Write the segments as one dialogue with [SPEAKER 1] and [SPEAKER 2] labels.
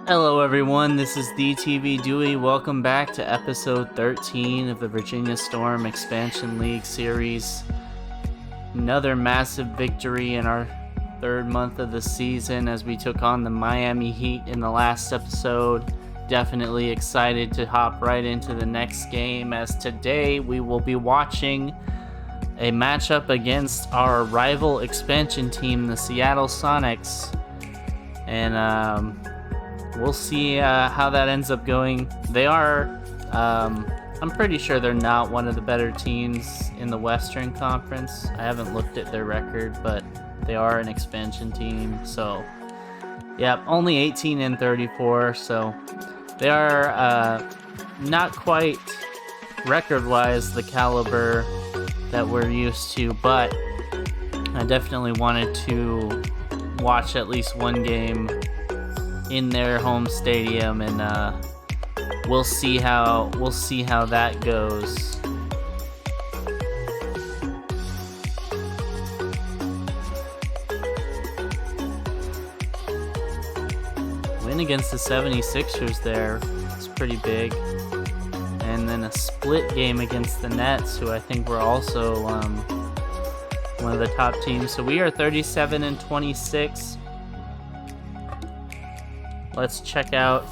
[SPEAKER 1] Hello everyone, this is DTV Dewey. Welcome back to episode 13 of the Virginia Storm Expansion League series. Another massive victory in our third month of the season as we took on the Miami Heat in the last episode. Definitely excited to hop right into the next game, as today we will be watching a matchup against our rival expansion team, the Seattle Sonics. And we'll see how that ends up going. They are, I'm pretty sure they're not one of the better teams in the Western Conference. I haven't looked at their record, but they are an expansion team. So, yeah, only 18-34. So they are not quite record-wise the caliber that we're used to, but I definitely wanted to watch at least one game in their home stadium, and we'll see how that goes. Win against the 76ers there, it's pretty big. And then a split game against the Nets, who I think were also one of the top teams. So we are 37-26. Let's check out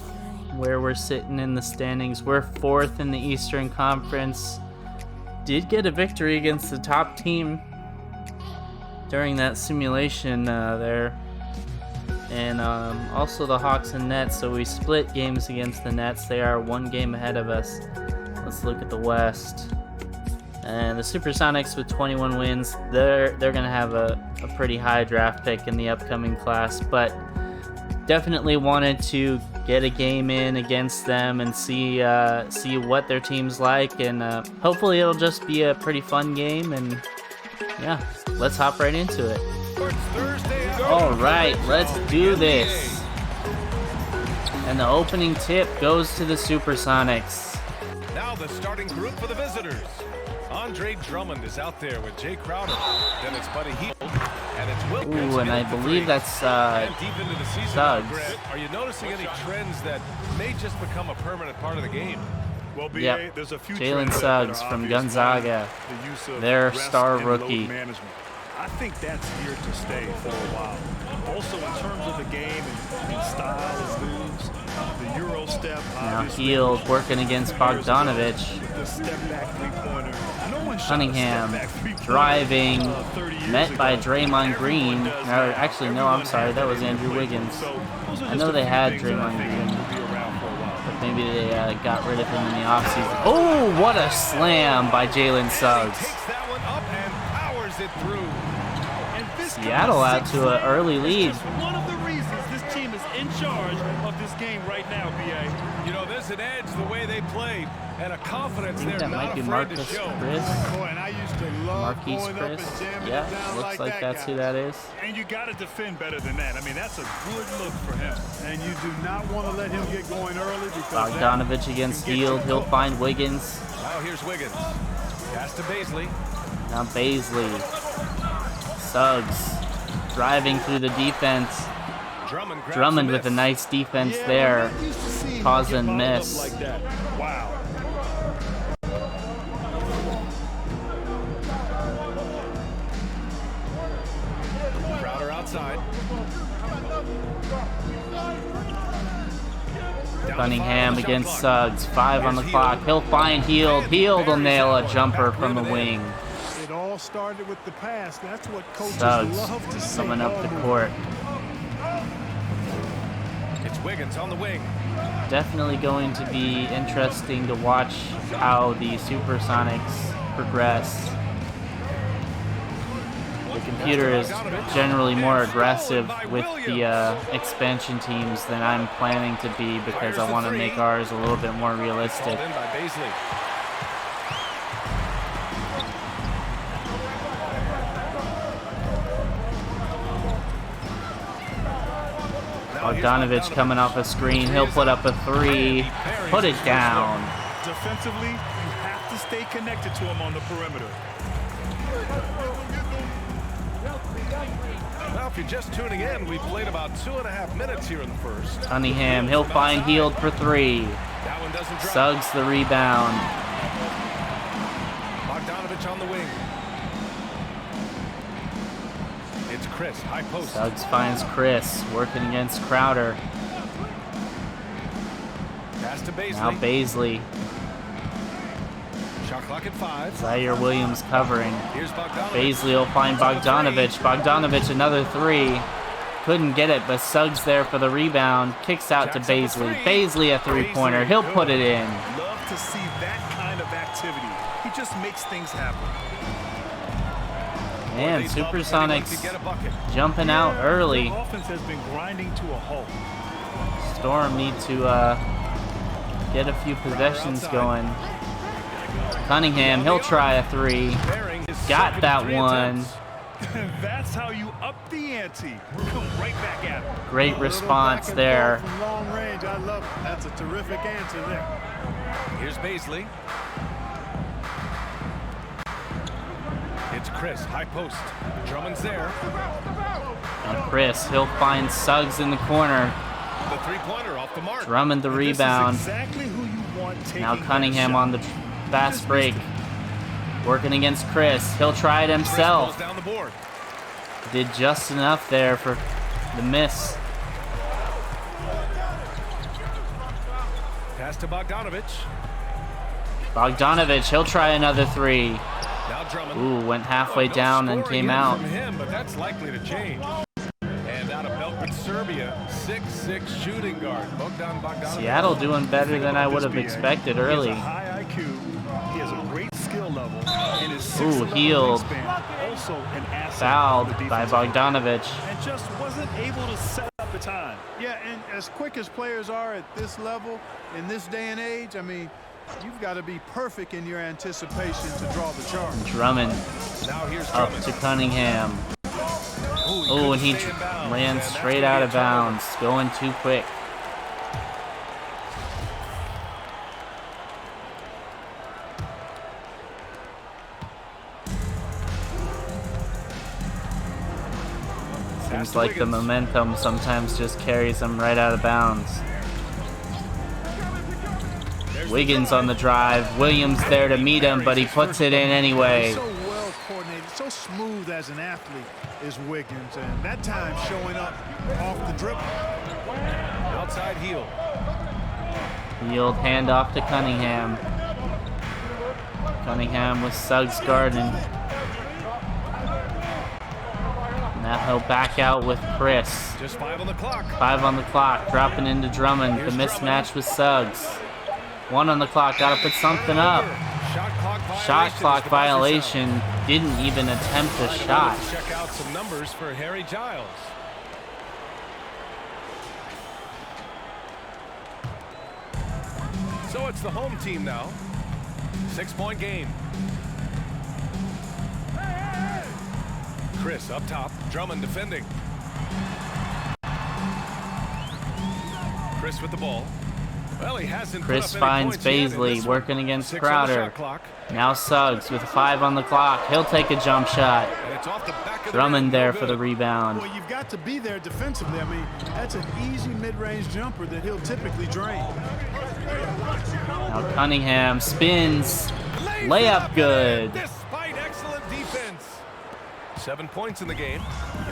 [SPEAKER 1] where we're sitting in the standings. We're fourth in the Eastern Conference. Did get a victory against the top team during that simulation there. And also the Hawks and Nets. So we split games against the Nets. They are one game ahead of us. Let's look at the West. And the Supersonics with 21 wins. They're going to have a pretty high draft pick in the upcoming class. But definitely wanted to get a game in against them and see what their team's like, and hopefully it'll just be a pretty fun game. And yeah, let's hop right into it. All right, let's do this. And the opening tip goes to the Supersonics.
[SPEAKER 2] Now the starting group for the visitors. Andre Drummond is out there with Jay Crowder. Then it's Buddy Hield. And it's Wilkins.
[SPEAKER 1] Ooh, and I believe that's Suggs.
[SPEAKER 2] Are you noticing any trends that may just become a permanent part of the game?
[SPEAKER 3] Well, BA,
[SPEAKER 1] yep.
[SPEAKER 3] there's a few
[SPEAKER 1] Jalen Suggs from Gonzaga, their star rookie.
[SPEAKER 3] I think that's here to stay for a while. Also, in terms of the game and style of moves, the Euro step.
[SPEAKER 1] Now Hield working against Bogdanovich. Cunningham driving, met by Draymond Green. Or actually, no, I'm sorry, that was Andrew Wiggins. I know they had Draymond Green, but maybe they got rid of him in the offseason. Oh, what a slam by Jalen Suggs. Seattle out to an early lead.
[SPEAKER 3] One of the reasons this team is in charge of this game right now, BA.
[SPEAKER 2] You know, there's an edge the way they played, and a confidence they're
[SPEAKER 1] that might
[SPEAKER 2] not
[SPEAKER 1] be
[SPEAKER 2] afraid to
[SPEAKER 1] Marcus
[SPEAKER 2] show.
[SPEAKER 1] Marquise Chris. Yeah, looks like that's who that is.
[SPEAKER 3] And you got to defend better than that. I mean, that's a good look for him. And you do not want to let him get going early because
[SPEAKER 1] Bogdanovich against Hield. He'll find Wiggins.
[SPEAKER 2] Now here's Wiggins. Pass to Baisley.
[SPEAKER 1] Now Baisley. Suggs driving through the defense. Drummond with a nice defense there. Pause and miss.
[SPEAKER 3] Like that. Wow.
[SPEAKER 2] Crowder outside.
[SPEAKER 1] Cunningham against Suggs. 5 on the clock. He'll find Hield. Hield will nail a jumper from the wing.
[SPEAKER 3] It all started with the pass. That's what coaches
[SPEAKER 1] Suggs
[SPEAKER 3] love to see.
[SPEAKER 1] coming up the court.
[SPEAKER 2] It's Wiggins on the wing.
[SPEAKER 1] Definitely going to be interesting to watch how the Supersonics progress. The computer is generally more aggressive with the expansion teams than I'm planning to be, because I want to make ours a little bit more realistic. Bogdanovich coming off a screen. He'll put up a 3. Put it down.
[SPEAKER 3] Defensively, you have to stay connected to him on the perimeter.
[SPEAKER 2] Well, if you're just tuning in, we played about 2.5 minutes here in the first.
[SPEAKER 1] Cunningham, he'll find Heald for three.
[SPEAKER 2] That one doesn't drop.
[SPEAKER 1] Suggs the rebound.
[SPEAKER 2] Bogdanovich on the wing. It's Chris, high post.
[SPEAKER 1] Suggs finds Chris, working against Crowder.
[SPEAKER 2] Pass to Baisley.
[SPEAKER 1] Now Baisley.
[SPEAKER 2] Shot clock at 5.
[SPEAKER 1] Zaire Williams covering.
[SPEAKER 2] Here's Bogdanovich.
[SPEAKER 1] Baisley will find Bogdanovich. Bogdanovich another three. Couldn't get it, but Suggs there for the rebound. Kicks out to Baisley. Baisley a three-pointer. He'll put it in.
[SPEAKER 3] Love to see that kind of activity. He just makes things happen.
[SPEAKER 1] And Supersonics jumping out early.
[SPEAKER 3] The offense has been grinding to a halt.
[SPEAKER 1] Storm need to get a few possessions going. Cunningham, he'll try a three. Got that one.
[SPEAKER 3] That's how you up the ante. Come right back at him.
[SPEAKER 1] Great response there.
[SPEAKER 3] From long range, I love it. That's a terrific answer there.
[SPEAKER 2] Here's Baisley. It's Chris, high post. Drummond's there.
[SPEAKER 1] And Chris, he'll find Suggs in the corner.
[SPEAKER 2] The three-pointer off the mark.
[SPEAKER 1] Drummond the rebound.
[SPEAKER 3] Exactly who you want
[SPEAKER 1] Now Cunningham on the fast break. Working against Chris. He'll try it himself.
[SPEAKER 2] Chris goes down the board.
[SPEAKER 1] Did just enough there for the miss.
[SPEAKER 2] Pass to Bogdanovich.
[SPEAKER 1] Bogdanovich, he'll try another three.
[SPEAKER 2] Now Drummond.
[SPEAKER 1] Ooh, went halfway
[SPEAKER 2] No
[SPEAKER 1] down and
[SPEAKER 2] scoring
[SPEAKER 1] came
[SPEAKER 2] yet
[SPEAKER 1] out.
[SPEAKER 2] from him, but that's likely to change. And out of Belgrade, Serbia, 6'6" shooting guard. Bogdanovich.
[SPEAKER 1] Seattle doing better than I would have expected early.
[SPEAKER 3] He has a high IQ. He has a great skill level. And his
[SPEAKER 1] Ooh, Heald.
[SPEAKER 3] Also an asset
[SPEAKER 1] Fouled
[SPEAKER 3] for the
[SPEAKER 1] by
[SPEAKER 3] defense.
[SPEAKER 1] Bogdanovich.
[SPEAKER 3] And just wasn't able to set up the time.
[SPEAKER 4] Yeah, and as quick as players are at this level, in this day and age, I mean, you've got to be perfect in your anticipation to draw the charge.
[SPEAKER 1] Drummond
[SPEAKER 2] Now here's
[SPEAKER 1] up
[SPEAKER 2] Drummond.
[SPEAKER 1] to Cunningham. Oh, and he lands straight out of bounds. Going too quick. Seems like the momentum sometimes just carries them right out of bounds. Wiggins on the drive. Williams there to meet him, but he puts it in anyway.
[SPEAKER 4] So well coordinated, so smooth as an athlete is Wiggins, and that time showing up off the dribble.
[SPEAKER 2] Outside heel.
[SPEAKER 1] Heald handoff to Cunningham. Cunningham with Suggs guarding. Now he'll back out with Chris.
[SPEAKER 2] Just 5 on the clock.
[SPEAKER 1] 5 on the clock, dropping into Drummond. The mismatch with Suggs. 1 on the clock, gotta put something up. Shot clock violation. Didn't even attempt a shot.
[SPEAKER 2] Check out some numbers for Harry Giles. So it's the home team now. 6-point game. Chris up top. Drummond defending. Chris with the ball. Well, he hasn't
[SPEAKER 1] Chris
[SPEAKER 2] put up any
[SPEAKER 1] finds
[SPEAKER 2] points yet in
[SPEAKER 1] Baisley
[SPEAKER 2] this one.
[SPEAKER 1] working against
[SPEAKER 2] 6 on the
[SPEAKER 1] Crowder.
[SPEAKER 2] shot clock.
[SPEAKER 1] Now Suggs with 5 on the clock. He'll take a jump shot.
[SPEAKER 2] And it's off the back of the
[SPEAKER 1] Drummond
[SPEAKER 2] rim.
[SPEAKER 1] there
[SPEAKER 2] No
[SPEAKER 1] for the
[SPEAKER 2] good.
[SPEAKER 1] rebound.
[SPEAKER 4] Well, you've got to be there defensively. I mean, that's an easy mid-range jumper that he'll typically drain.
[SPEAKER 1] Now Cunningham spins. Layup good.
[SPEAKER 2] Despite excellent defense. 7 points in the game.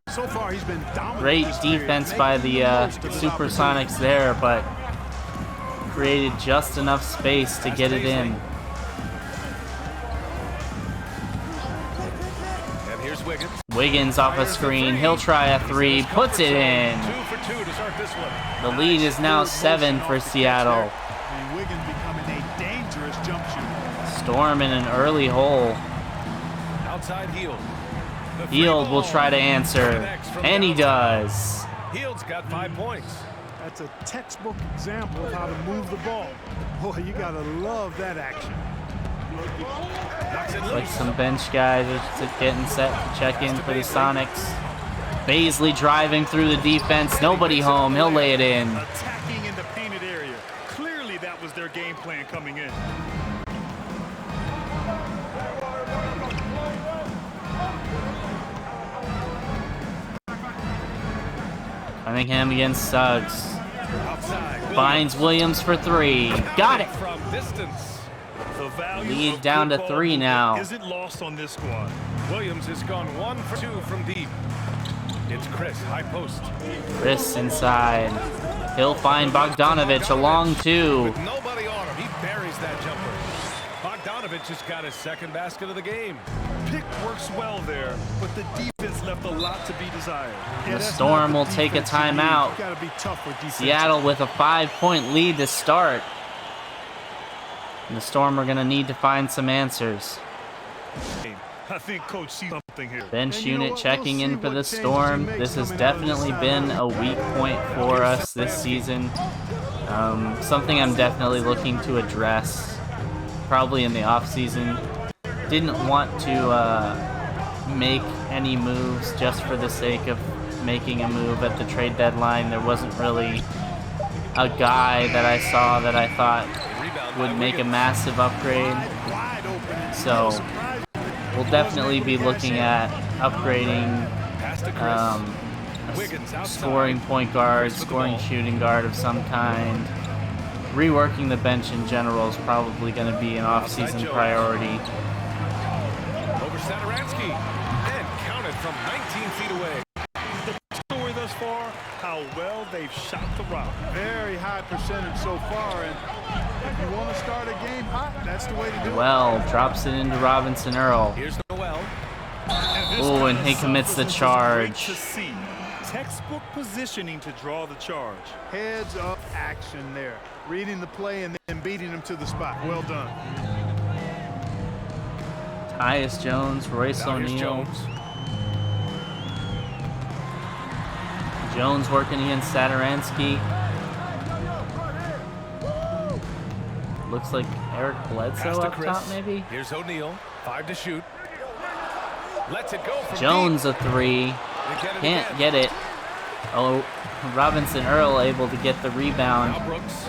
[SPEAKER 4] So far, he's been dominant.
[SPEAKER 1] Great
[SPEAKER 4] this period,
[SPEAKER 1] defense
[SPEAKER 4] making
[SPEAKER 1] by the
[SPEAKER 4] most of his
[SPEAKER 1] Supersonics there, but created just enough space to get it in.
[SPEAKER 2] And here's Wiggins.
[SPEAKER 1] Wiggins off a screen. He'll try a three. Puts it in.
[SPEAKER 2] 2 for 2 to start this one.
[SPEAKER 1] The lead is now 7 for Seattle.
[SPEAKER 4] And Wiggins becoming a dangerous jump shooter.
[SPEAKER 1] Storm in an early hole.
[SPEAKER 2] Outside Heald. The free
[SPEAKER 1] Heald will
[SPEAKER 2] ball.
[SPEAKER 1] try to answer,
[SPEAKER 2] Connects from
[SPEAKER 1] and he
[SPEAKER 2] downtown.
[SPEAKER 1] does.
[SPEAKER 2] Heald's got 5 points.
[SPEAKER 4] That's a textbook example of how to move the ball. Boy, you gotta love that action.
[SPEAKER 2] Knocks it
[SPEAKER 1] Like
[SPEAKER 2] loose.
[SPEAKER 1] some bench guys are just getting set to check in for the Sonics. Baisley driving through the defense. Nobody home. He'll lay it in.
[SPEAKER 3] Attacking in the painted area. Clearly that was their game plan coming in.
[SPEAKER 1] Cunningham against Suggs.
[SPEAKER 2] Outside.
[SPEAKER 1] Finds Williams for 3. Got it.
[SPEAKER 2] From distance.
[SPEAKER 3] The value
[SPEAKER 1] Lead
[SPEAKER 3] of
[SPEAKER 1] down
[SPEAKER 3] good
[SPEAKER 1] to
[SPEAKER 3] ball
[SPEAKER 1] 3
[SPEAKER 3] movement
[SPEAKER 1] now.
[SPEAKER 3] Isn't lost on this squad.
[SPEAKER 2] Williams has gone 1 for 2 from deep. It's Chris, high post.
[SPEAKER 1] Chris inside. He'll find Bogdanovich along 2.
[SPEAKER 2] With nobody on him, he buries that jumper. Bogdanovich has got his second basket of the game.
[SPEAKER 3] Pick works well there, but the defense left a lot to be desired.
[SPEAKER 1] The Storm will take a timeout.
[SPEAKER 4] You gotta be tough with defense.
[SPEAKER 1] Seattle with a 5-point lead to start. And the Storm are going to need to find some answers.
[SPEAKER 3] I think Coach sees something here.
[SPEAKER 1] Bench
[SPEAKER 4] And you know
[SPEAKER 1] unit
[SPEAKER 4] what?
[SPEAKER 1] checking
[SPEAKER 4] We'll
[SPEAKER 1] in
[SPEAKER 4] see
[SPEAKER 1] for
[SPEAKER 4] what
[SPEAKER 1] the
[SPEAKER 4] changes
[SPEAKER 1] Storm.
[SPEAKER 4] he makes
[SPEAKER 1] This has
[SPEAKER 4] coming out of the
[SPEAKER 1] definitely been a weak point for us this season. Something I'm definitely looking to address probably in the offseason. Didn't want to make any moves just for the sake of making a move at the trade deadline. There wasn't really a guy that I saw that I thought would make a massive upgrade. So we'll definitely be looking at upgrading a scoring point guard, scoring shooting guard of some kind. Reworking the bench in general is probably going to be an off-season priority.
[SPEAKER 2] Over Saturansky. And counted from 19 feet away.
[SPEAKER 3] The story thus far, how well they've shot the rock.
[SPEAKER 4] Very high percentage so far, and if you want to start a game hot, that's the way to do it.
[SPEAKER 1] Well, drops it into Robinson Earl.
[SPEAKER 2] Here's Noel.
[SPEAKER 1] Oh, and he commits the charge.
[SPEAKER 3] To see. Textbook positioning to draw the charge.
[SPEAKER 4] Heads up action there. Reading the play and then beating him to the spot. Well done.
[SPEAKER 1] Tyus Jones, Royce
[SPEAKER 2] Now here's
[SPEAKER 1] O'Neal.
[SPEAKER 2] Jones.
[SPEAKER 1] Jones working against Saturansky. Looks like Eric Bledsoe
[SPEAKER 2] Pass to
[SPEAKER 1] up
[SPEAKER 2] Chris.
[SPEAKER 1] top, maybe?
[SPEAKER 2] Here's O'Neal. 5 to shoot. Lets it go from
[SPEAKER 1] Jones a 3.
[SPEAKER 2] deep. They get it
[SPEAKER 1] Can't
[SPEAKER 2] again.
[SPEAKER 1] get it. Oh, Robinson Earl able to get the rebound.
[SPEAKER 2] Now Brooks.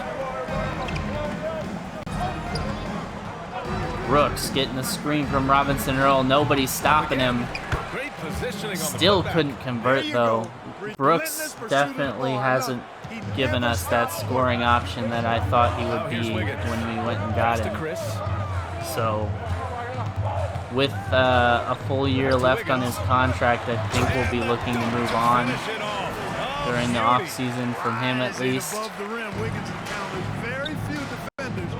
[SPEAKER 1] Brooks getting a screen from Robinson Earl. Nobody stopping him.
[SPEAKER 2] Great positioning on the
[SPEAKER 1] Still
[SPEAKER 2] putback.
[SPEAKER 1] couldn't convert though. Brooks definitely hasn't given us that scoring option that I thought he would be when we went and got
[SPEAKER 2] Pass to
[SPEAKER 1] him.
[SPEAKER 2] Chris.
[SPEAKER 1] So, with a full year left on his contract, I think we'll be looking to move on
[SPEAKER 2] Finish it off.
[SPEAKER 1] during the offseason from him at
[SPEAKER 4] Rising
[SPEAKER 1] least.
[SPEAKER 4] above the rim, Wiggins encounters very few defenders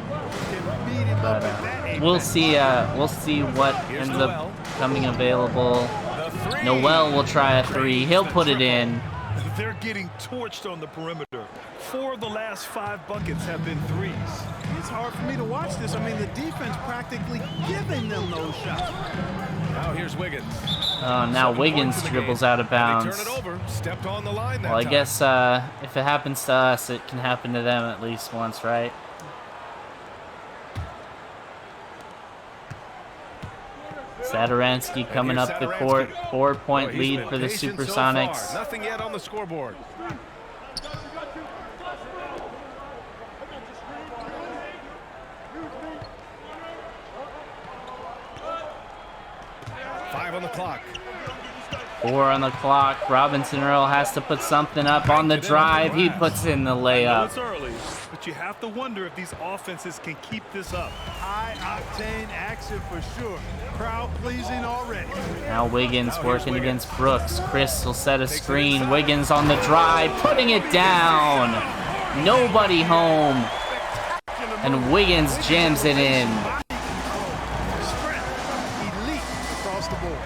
[SPEAKER 4] can beat him
[SPEAKER 1] But
[SPEAKER 4] up at that
[SPEAKER 1] we'll
[SPEAKER 4] apex.
[SPEAKER 1] see what
[SPEAKER 2] Here's
[SPEAKER 1] ends
[SPEAKER 2] Noel.
[SPEAKER 1] up coming available.
[SPEAKER 2] The three.
[SPEAKER 1] Noel will try a 3. He'll put it in.
[SPEAKER 3] They're getting torched on the perimeter. 4 of the last 5 buckets have been threes.
[SPEAKER 4] It's hard for me to watch this. I mean, the defense practically giving them those shots.
[SPEAKER 2] Now here's Wiggins.
[SPEAKER 1] Now
[SPEAKER 2] 7
[SPEAKER 1] Wiggins
[SPEAKER 2] points in the
[SPEAKER 1] dribbles
[SPEAKER 2] game.
[SPEAKER 1] out of
[SPEAKER 2] And they
[SPEAKER 1] bounds.
[SPEAKER 2] turn it over. Stepped on the line that
[SPEAKER 1] Well, I
[SPEAKER 2] time.
[SPEAKER 1] guess if it happens to us, it can happen to them at least once, right? Saturansky coming
[SPEAKER 2] here's
[SPEAKER 1] up the court.
[SPEAKER 2] Saturansky.
[SPEAKER 1] 4-point
[SPEAKER 2] Boy, he's
[SPEAKER 1] lead
[SPEAKER 2] been
[SPEAKER 1] for the
[SPEAKER 2] patient so
[SPEAKER 1] Supersonics.
[SPEAKER 2] far. Nothing yet on the scoreboard. Five on the clock.
[SPEAKER 1] 4 on the clock. Robinson Earl has to put something up on the drive. He puts in the
[SPEAKER 3] I know
[SPEAKER 1] layup.
[SPEAKER 3] it's early, but you have to wonder if these offenses can keep this up.
[SPEAKER 4] High-octane action for sure. Crowd-pleasing already.
[SPEAKER 1] Now Wiggins
[SPEAKER 2] Now here's
[SPEAKER 1] working
[SPEAKER 2] Wiggins.
[SPEAKER 1] against Brooks. Chris will set a screen. Wiggins on the drive, putting it down. Nobody home. And Wiggins jams it in.
[SPEAKER 4] Strength, elite across the board.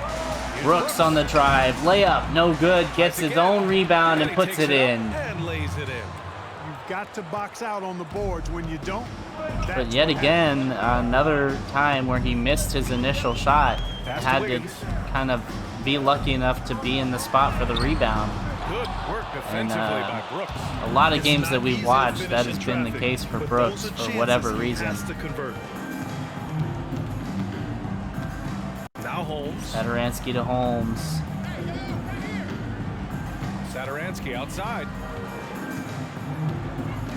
[SPEAKER 1] Brooks on the drive. Layup, no good. Gets his own rebound and
[SPEAKER 2] he
[SPEAKER 1] puts
[SPEAKER 2] takes
[SPEAKER 1] it in.
[SPEAKER 2] And lays it in.
[SPEAKER 4] You've got to box out on the boards. When you don't,
[SPEAKER 1] But
[SPEAKER 4] that's
[SPEAKER 1] yet
[SPEAKER 4] what
[SPEAKER 1] again, another time where he missed his initial shot.
[SPEAKER 2] Pass to
[SPEAKER 1] Had to
[SPEAKER 2] Wiggins.
[SPEAKER 1] kind of be lucky enough to be in the spot for the rebound.
[SPEAKER 2] Good work defensively by Brooks.
[SPEAKER 1] A lot of
[SPEAKER 3] It's
[SPEAKER 1] games
[SPEAKER 3] not
[SPEAKER 1] that we've
[SPEAKER 3] easy to
[SPEAKER 1] watched,
[SPEAKER 3] finish
[SPEAKER 1] that
[SPEAKER 3] in
[SPEAKER 1] has been the
[SPEAKER 3] traffic,
[SPEAKER 1] case for
[SPEAKER 3] but
[SPEAKER 1] Brooks
[SPEAKER 3] those are
[SPEAKER 1] for
[SPEAKER 3] chances
[SPEAKER 1] whatever
[SPEAKER 3] he
[SPEAKER 1] reason.
[SPEAKER 3] has to convert.
[SPEAKER 2] Now Holmes.
[SPEAKER 1] Saturansky to Holmes.
[SPEAKER 2] Saturansky outside.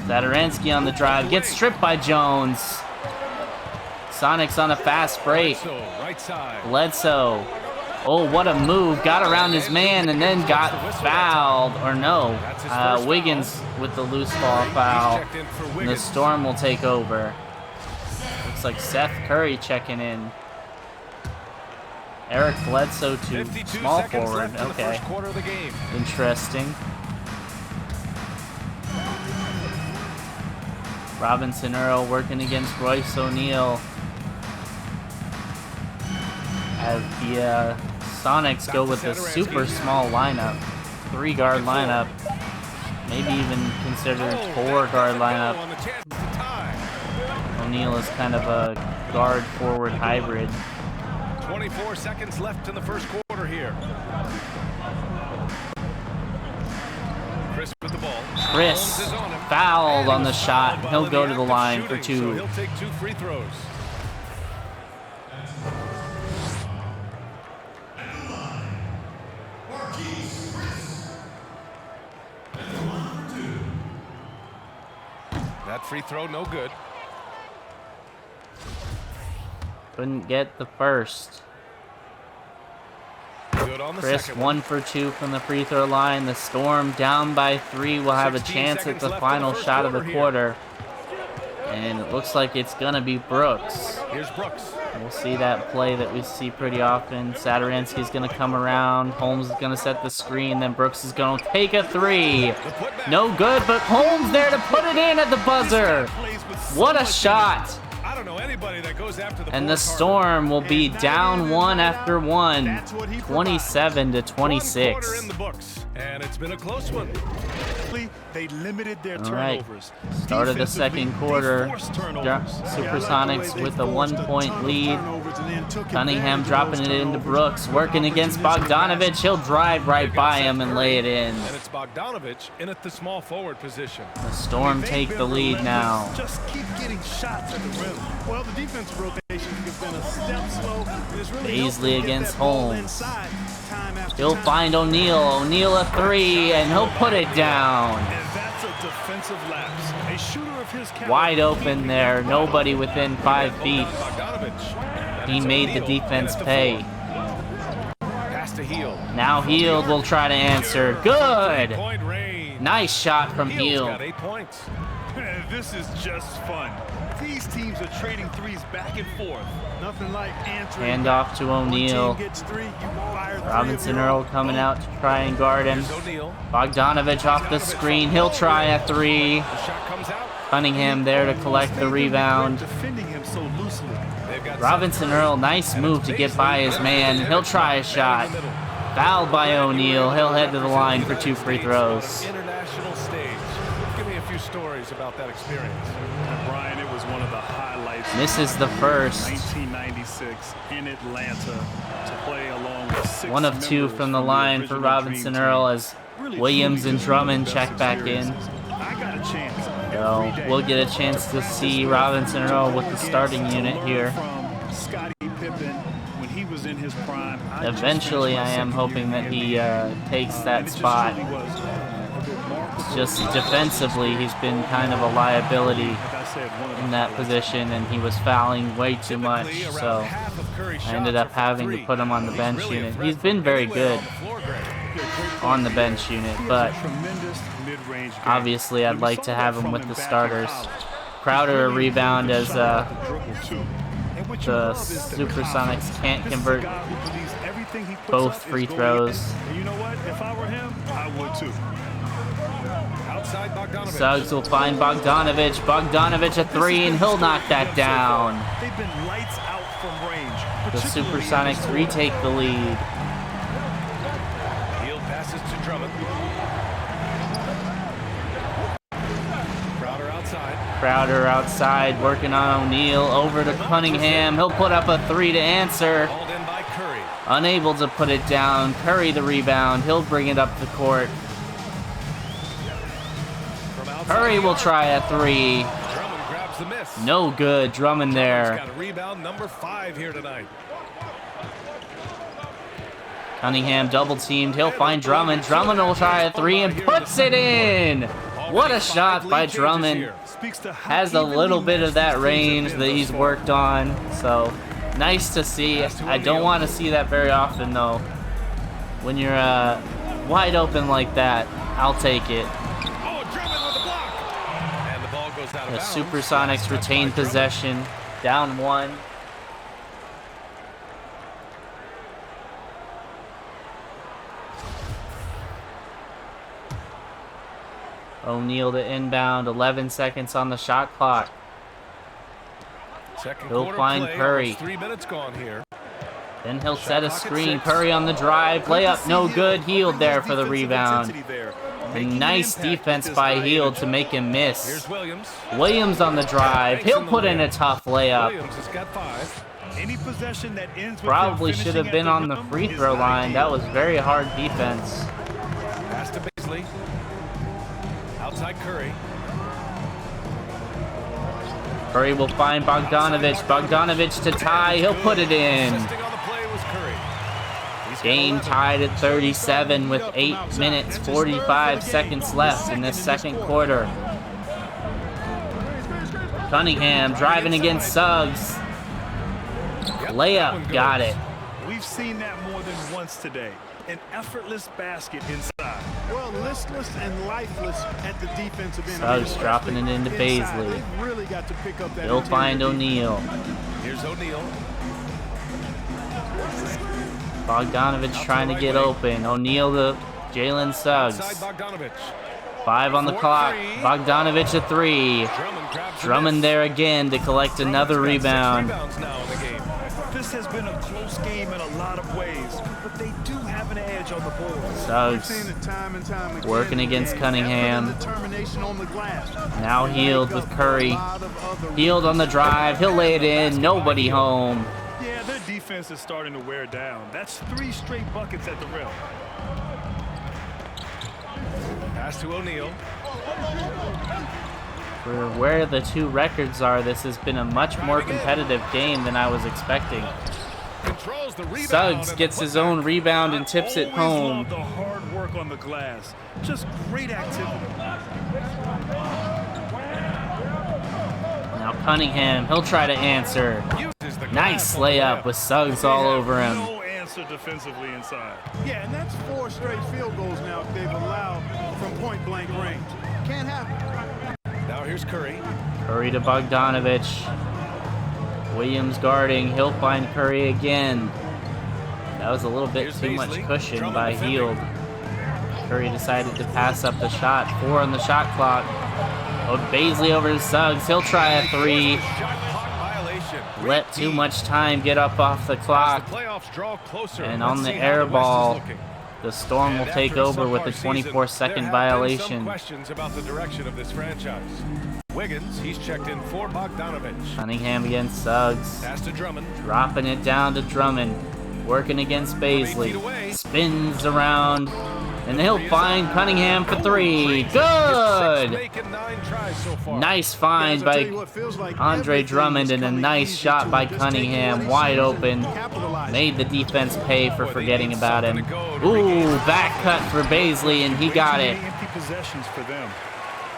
[SPEAKER 1] Saturansky on the drive. Gets stripped by Jones. Sonics on a fast break.
[SPEAKER 2] So right side.
[SPEAKER 1] Bledsoe Oh, what a move. Got around his man and then got fouled. Or no. Wiggins with the loose ball foul. And the Storm will take over. Looks like Seth Curry checking in. Eric Bledsoe to small forward. Okay. Interesting. Robinson Earl working against Royce O'Neal. As the Sonics go with a super small lineup. 3-guard lineup. Maybe even considered 4-guard lineup. O'Neal is kind of a guard-forward hybrid.
[SPEAKER 2] 24 seconds left in the first quarter here. Chris with the ball.
[SPEAKER 1] Chris fouled on the shot. He'll go to the line for 2.
[SPEAKER 2] So he'll take 2 free throws. That free throw, no good.
[SPEAKER 1] Couldn't get the first.
[SPEAKER 2] Good on the
[SPEAKER 1] Chris
[SPEAKER 2] second
[SPEAKER 1] 1 for 2 from the free throw line. The Storm down by 3 will have a chance at the final shot of the quarter. And it looks like it's gonna be Brooks.
[SPEAKER 2] Here's Brooks.
[SPEAKER 1] We'll see that play that we see pretty often. Satoransky's gonna come around. Holmes is gonna set the screen. Then Brooks is gonna take a 3. No good, but Holmes there to put it in at the buzzer. What a shot.
[SPEAKER 2] I don't know anybody that goes after the
[SPEAKER 1] And the Storm will be down 1 after 1, 27 to 26.
[SPEAKER 2] in the books, and it's been a close one.
[SPEAKER 3] They limited their
[SPEAKER 1] All right,
[SPEAKER 3] turnovers.
[SPEAKER 1] start of the second quarter. Supersonics with a 1-point lead. Cunningham dropping it into Brooks, working against Bogdanovich. He'll drive right by him and lay it in.
[SPEAKER 2] And it's Bogdanovich in at the small forward position.
[SPEAKER 1] The Storm take the lead now.
[SPEAKER 3] Just keep getting shots at the rim. Well, the defensive rotation has been a step slow. It's really
[SPEAKER 1] Paisley against Holmes.
[SPEAKER 3] inside time after
[SPEAKER 1] He'll
[SPEAKER 3] time.
[SPEAKER 1] find O'Neal. O'Neal a 3, and he'll put it down.
[SPEAKER 3] And that's a defensive lapse. A shooter of his caliber.
[SPEAKER 1] Wide open there. Nobody within 5 feet.
[SPEAKER 2] Bogdanovich.
[SPEAKER 1] He made the defense pay.
[SPEAKER 2] Pass to Hield.
[SPEAKER 1] Now Hield will try to answer. Good.
[SPEAKER 2] Point range.
[SPEAKER 1] Nice shot from
[SPEAKER 2] Hield's
[SPEAKER 1] Hield.
[SPEAKER 2] got 8 points.
[SPEAKER 3] This is just fun. These teams are trading threes back and forth. Nothing like answering.
[SPEAKER 1] Hand off to O'Neal. Robinson Earl coming out to try and guard him.
[SPEAKER 2] Here's O'Neal.
[SPEAKER 1] Bogdanovich off the screen. He'll try a 3.
[SPEAKER 2] The shot comes out.
[SPEAKER 1] Cunningham there to collect the rebound.
[SPEAKER 3] Defending him so loosely.
[SPEAKER 2] They've got
[SPEAKER 1] Robinson Earl, nice move to get by his man. He'll try a shot. Fouled by O'Neal. He'll head to the line for 2 free throws.
[SPEAKER 2] International stage. Give me a few stories about that experience.
[SPEAKER 3] Brian, it was one of the highlights.
[SPEAKER 1] Misses the first.
[SPEAKER 3] 1996 in Atlanta to play along with 6
[SPEAKER 1] 1 of 2 from the line for Robinson Earl as Williams and Drummond check back in.
[SPEAKER 3] I got a chance.
[SPEAKER 1] So we'll get a chance to see Robinson Earl with the starting unit here.
[SPEAKER 3] From Scottie Pippen when he was in his prime.
[SPEAKER 1] Eventually, I am hoping that he takes that spot. Just defensively, he's been kind of a liability in that position, and he was fouling way too much, so I ended up having to put him on the bench unit. He's been very good on the bench unit, but obviously I'd like to have him with the starters. Crowder a rebound as the Supersonics can't convert both free throws.
[SPEAKER 3] You know what? If I were him, I would too.
[SPEAKER 1] Suggs will find Bogdanovich. Bogdanovich a 3, and he'll knock that down.
[SPEAKER 3] They've been lights out from range.
[SPEAKER 1] The Supersonics retake the lead.
[SPEAKER 2] Hield passes to Drummond. Crowder outside.
[SPEAKER 1] Crowder outside, working on O'Neal. Over to Cunningham. He'll put up a 3 to answer.
[SPEAKER 2] Called in by Curry.
[SPEAKER 1] Unable to put it down. Curry the rebound. He'll bring it up the court. Curry will try a 3.
[SPEAKER 2] Drummond grabs the miss.
[SPEAKER 1] No good. Drummond there.
[SPEAKER 2] Got a rebound number 5 here tonight.
[SPEAKER 1] Cunningham double teamed. He'll find Drummond. Drummond will try a 3 and puts it in. What a shot by Drummond. Has a little bit of that range that he's worked on. So Nice to see. I don't want to see that very often, though. When you're wide open like that, I'll take it.
[SPEAKER 2] Oh, Drummond with the block. And the ball goes out of
[SPEAKER 1] The
[SPEAKER 2] bounds.
[SPEAKER 1] Supersonics retain possession. Down 1. O'Neal to inbound. 11 seconds on the shot clock.
[SPEAKER 2] Second
[SPEAKER 1] He'll
[SPEAKER 2] quarter
[SPEAKER 1] find
[SPEAKER 2] play,
[SPEAKER 1] Curry.
[SPEAKER 2] almost 3 minutes gone here.
[SPEAKER 1] Then he'll set a screen. Curry on the drive. Layup no good. Healed there for the rebound. A nice defense by Heald to make him miss.
[SPEAKER 2] Here's Williams.
[SPEAKER 1] Williams on the drive. He'll put in a tough layup.
[SPEAKER 2] Williams has got 5.
[SPEAKER 3] Any possession that ends with
[SPEAKER 1] Probably
[SPEAKER 3] him
[SPEAKER 1] should have
[SPEAKER 3] finishing
[SPEAKER 1] been
[SPEAKER 3] at
[SPEAKER 1] on the
[SPEAKER 3] rim
[SPEAKER 1] free
[SPEAKER 3] is
[SPEAKER 1] throw
[SPEAKER 3] not
[SPEAKER 1] line.
[SPEAKER 3] ideal.
[SPEAKER 1] That was very hard defense.
[SPEAKER 2] Pass to Beasley. Outside Curry.
[SPEAKER 1] Curry will find Bogdanovich. Bogdanovich to tie. He'll put it in.
[SPEAKER 2] Assisting on the play was Curry. He's got
[SPEAKER 1] Game
[SPEAKER 2] 11.
[SPEAKER 1] tied at 37 with 8 minutes, 45 seconds left in this second quarter. Cunningham driving against Suggs. Layup, got it.
[SPEAKER 3] We've seen that more than once today. An effortless basket inside.
[SPEAKER 4] Well, listless and lifeless at the defensive end.
[SPEAKER 1] Suggs dropping it into Beasley.
[SPEAKER 4] They've really got to pick up that.
[SPEAKER 1] He'll find O'Neal.
[SPEAKER 2] Here's O'Neal.
[SPEAKER 1] Bogdanovich trying to get open. O'Neal to Jalen Suggs.
[SPEAKER 2] Outside Bogdanovich.
[SPEAKER 1] 5 on the clock. Bogdanovich a 3.
[SPEAKER 2] Drummond grabs the
[SPEAKER 1] Drummond
[SPEAKER 2] miss.
[SPEAKER 1] there again to collect another
[SPEAKER 2] Drummond's got 6
[SPEAKER 1] rebound.
[SPEAKER 2] rebounds now in the game.
[SPEAKER 3] This has been a close game in a lot of ways, but they do have an edge on the board.
[SPEAKER 4] We've seen
[SPEAKER 1] Suggs
[SPEAKER 4] it time and time again.
[SPEAKER 1] working against Cunningham.
[SPEAKER 4] Effort and determination on the glass.
[SPEAKER 1] Now Heald with Curry.
[SPEAKER 4] A lot of other
[SPEAKER 1] Heald on the drive. He'll lay it in. Nobody home.
[SPEAKER 3] Yeah, their defense is starting to wear down. That's 3 straight buckets at the rim.
[SPEAKER 2] Pass to O'Neal.
[SPEAKER 1] For where the two records are, this has been a much more competitive game than I was expecting.
[SPEAKER 2] Controls the rebound
[SPEAKER 1] Suggs
[SPEAKER 2] and
[SPEAKER 1] gets
[SPEAKER 2] the
[SPEAKER 1] his own
[SPEAKER 2] putback.
[SPEAKER 1] rebound and tips it
[SPEAKER 3] Always
[SPEAKER 1] home.
[SPEAKER 3] love the hard work on the glass. Just great activity.
[SPEAKER 1] Now Cunningham, he'll try to answer.
[SPEAKER 2] Uses the
[SPEAKER 1] Nice
[SPEAKER 2] glass on the
[SPEAKER 1] layup with Suggs all over him.
[SPEAKER 3] No answer defensively inside.
[SPEAKER 4] Yeah, and that's 4 straight field goals now they've allowed from point-blank range. Can't happen.
[SPEAKER 2] Now here's Curry.
[SPEAKER 1] Curry to Bogdanovich. Williams guarding. He'll find Curry again. That was a little bit
[SPEAKER 2] Here's
[SPEAKER 1] too much
[SPEAKER 2] Beasley.
[SPEAKER 1] cushion
[SPEAKER 2] Drummond
[SPEAKER 1] by
[SPEAKER 2] defending.
[SPEAKER 1] Heald. Curry decided to pass up the shot. 4 on the shot clock. Oh, Beasley over to Suggs. He'll try a 3.
[SPEAKER 2] Shot clock violation.
[SPEAKER 1] Let too much time get up off the clock.
[SPEAKER 2] As the playoffs draw closer,
[SPEAKER 1] And
[SPEAKER 2] let's
[SPEAKER 1] on the
[SPEAKER 2] see how
[SPEAKER 1] air
[SPEAKER 2] the West is
[SPEAKER 1] ball,
[SPEAKER 2] looking.
[SPEAKER 1] the Storm will
[SPEAKER 2] And
[SPEAKER 1] take
[SPEAKER 2] after a
[SPEAKER 1] over with a
[SPEAKER 2] subpar season,
[SPEAKER 1] 24-second
[SPEAKER 2] there have been some
[SPEAKER 1] violation.
[SPEAKER 2] questions about the direction of this franchise. Wiggins, he's checked in for Bogdanovich.
[SPEAKER 1] Cunningham against Suggs.
[SPEAKER 2] Pass to Drummond.
[SPEAKER 1] Dropping it down to Drummond. Working against Beasley. Spins around. And he'll find Cunningham for 3. Good!
[SPEAKER 2] Making 9 tries so far.
[SPEAKER 1] Nice find by Andre Drummond and a nice shot by Cunningham. Wide open. Made the defense pay for forgetting about him. Ooh, back cut for Beasley, and he got it.
[SPEAKER 3] Empty possessions for them.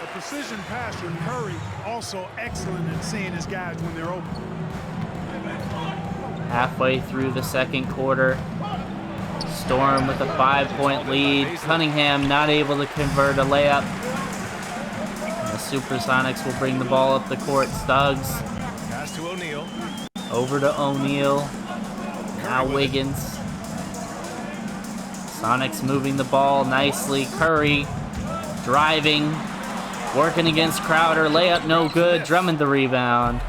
[SPEAKER 4] A precision pass from Curry, also excellent at seeing his guys when they're open.
[SPEAKER 1] Halfway through the second quarter, Storm with a 5-point lead. Cunningham not able to convert a layup. And the Supersonics will bring the ball up the court. Suggs
[SPEAKER 2] Pass to O'Neal.
[SPEAKER 1] over to O'Neal. Now Wiggins. Sonics moving the ball nicely. Curry driving. Working against Crowder. Layup no good. Drummond the rebound.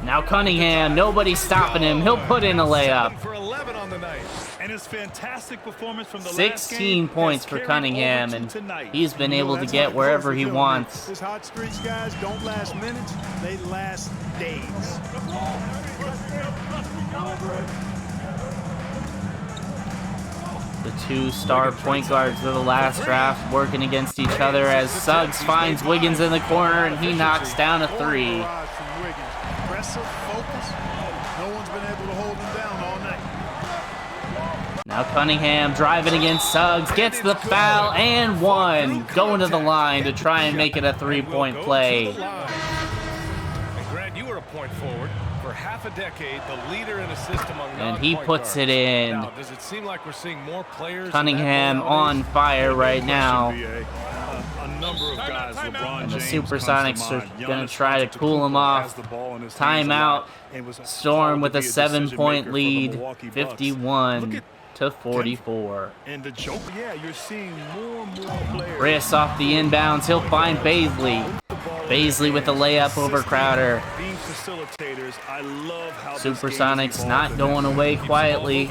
[SPEAKER 1] Now Cunningham. Nobody's stopping him. He'll put in a
[SPEAKER 2] 7
[SPEAKER 1] layup.
[SPEAKER 2] for 11 on the night.
[SPEAKER 3] And his fantastic performance from the last
[SPEAKER 1] 16
[SPEAKER 3] game
[SPEAKER 1] points
[SPEAKER 3] has
[SPEAKER 1] for
[SPEAKER 3] carried
[SPEAKER 1] Cunningham,
[SPEAKER 3] over to
[SPEAKER 1] and
[SPEAKER 3] tonight.
[SPEAKER 1] he's been able to
[SPEAKER 4] That's
[SPEAKER 1] get
[SPEAKER 4] how it
[SPEAKER 1] wherever
[SPEAKER 4] goes
[SPEAKER 1] he
[SPEAKER 4] for
[SPEAKER 1] wants.
[SPEAKER 4] This hot streaks, guys, don't last minutes. They last days.
[SPEAKER 1] The two star point guards of the last draft working against each other as Suggs finds Wiggins in the corner and he knocks down a 3.
[SPEAKER 4] Barrage from Wiggins. Aggressive, focus. No one's been able to hold him down all night.
[SPEAKER 1] Now Cunningham driving against Suggs, gets the foul and 1. Going to the line to try and make it a 3-point play.
[SPEAKER 2] And Grant, you were point forward. For half a decade, the leader in assists among
[SPEAKER 1] And he
[SPEAKER 2] non-point
[SPEAKER 1] puts
[SPEAKER 2] guards.
[SPEAKER 1] it in.
[SPEAKER 2] Now, does it seem like we're seeing more players in
[SPEAKER 1] Cunningham
[SPEAKER 2] that role
[SPEAKER 1] on fire right now.
[SPEAKER 3] A number of guys, LeBron
[SPEAKER 1] And the
[SPEAKER 3] James
[SPEAKER 1] Supersonics
[SPEAKER 3] comes
[SPEAKER 1] are
[SPEAKER 3] to mind.
[SPEAKER 1] going to
[SPEAKER 3] Giannis
[SPEAKER 1] try to cool him off.
[SPEAKER 3] has the ball in his hands a
[SPEAKER 1] Timeout.
[SPEAKER 3] lot and was
[SPEAKER 1] Storm
[SPEAKER 3] called
[SPEAKER 1] with
[SPEAKER 3] to
[SPEAKER 1] a
[SPEAKER 3] be decision-maker
[SPEAKER 1] 7-point
[SPEAKER 3] for the
[SPEAKER 1] lead,
[SPEAKER 3] Milwaukee Bucks.
[SPEAKER 1] 51 to 44.
[SPEAKER 3] And the joke, yeah, you're seeing more and more players.
[SPEAKER 1] Chris off the inbounds. He'll find Baisley. Baisley with a layup over Crowder.
[SPEAKER 3] Being facilitators, I love how
[SPEAKER 1] Supersonics not going away quietly.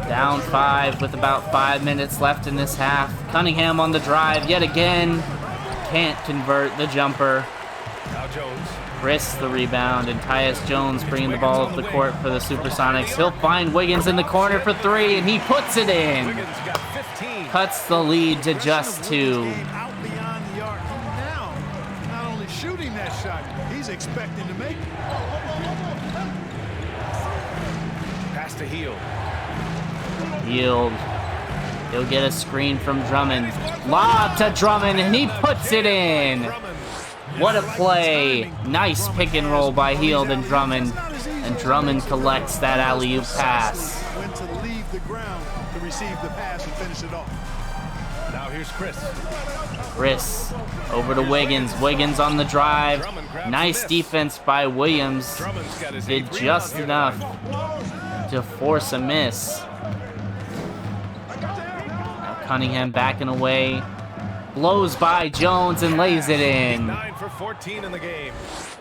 [SPEAKER 1] Down 5 with about 5 minutes left in this half. Cunningham on the drive yet again. Can't convert the jumper.
[SPEAKER 2] Now Jones.
[SPEAKER 1] Chris the rebound, and Tyus Jones bringing the ball up the court for the Supersonics. He'll find Wiggins in the corner for 3, and he puts it in.
[SPEAKER 2] Wiggins got 15.
[SPEAKER 1] Cuts the lead to just 2.
[SPEAKER 4] Out beyond the arc. He now not only shooting that shot, he's expecting to make it.
[SPEAKER 2] Pass to Hield.
[SPEAKER 1] Yield. He'll get a screen from Drummond. Lob to Drummond, and he puts it in. What a play. Nice pick and roll by Hield and Drummond. And Drummond collects that alley-oop pass.
[SPEAKER 4] When to leave the ground to receive the pass and finish it off.
[SPEAKER 2] Now here's Chris.
[SPEAKER 1] Chris over to Wiggins. Wiggins on the drive. Nice defense by Williams.
[SPEAKER 2] Drummond's got his
[SPEAKER 1] Did
[SPEAKER 2] 8th
[SPEAKER 1] just
[SPEAKER 2] rebound here
[SPEAKER 1] enough to force a miss. Now Cunningham backing away. Blows by Jones and lays it in.
[SPEAKER 2] 9 for 14 in the game.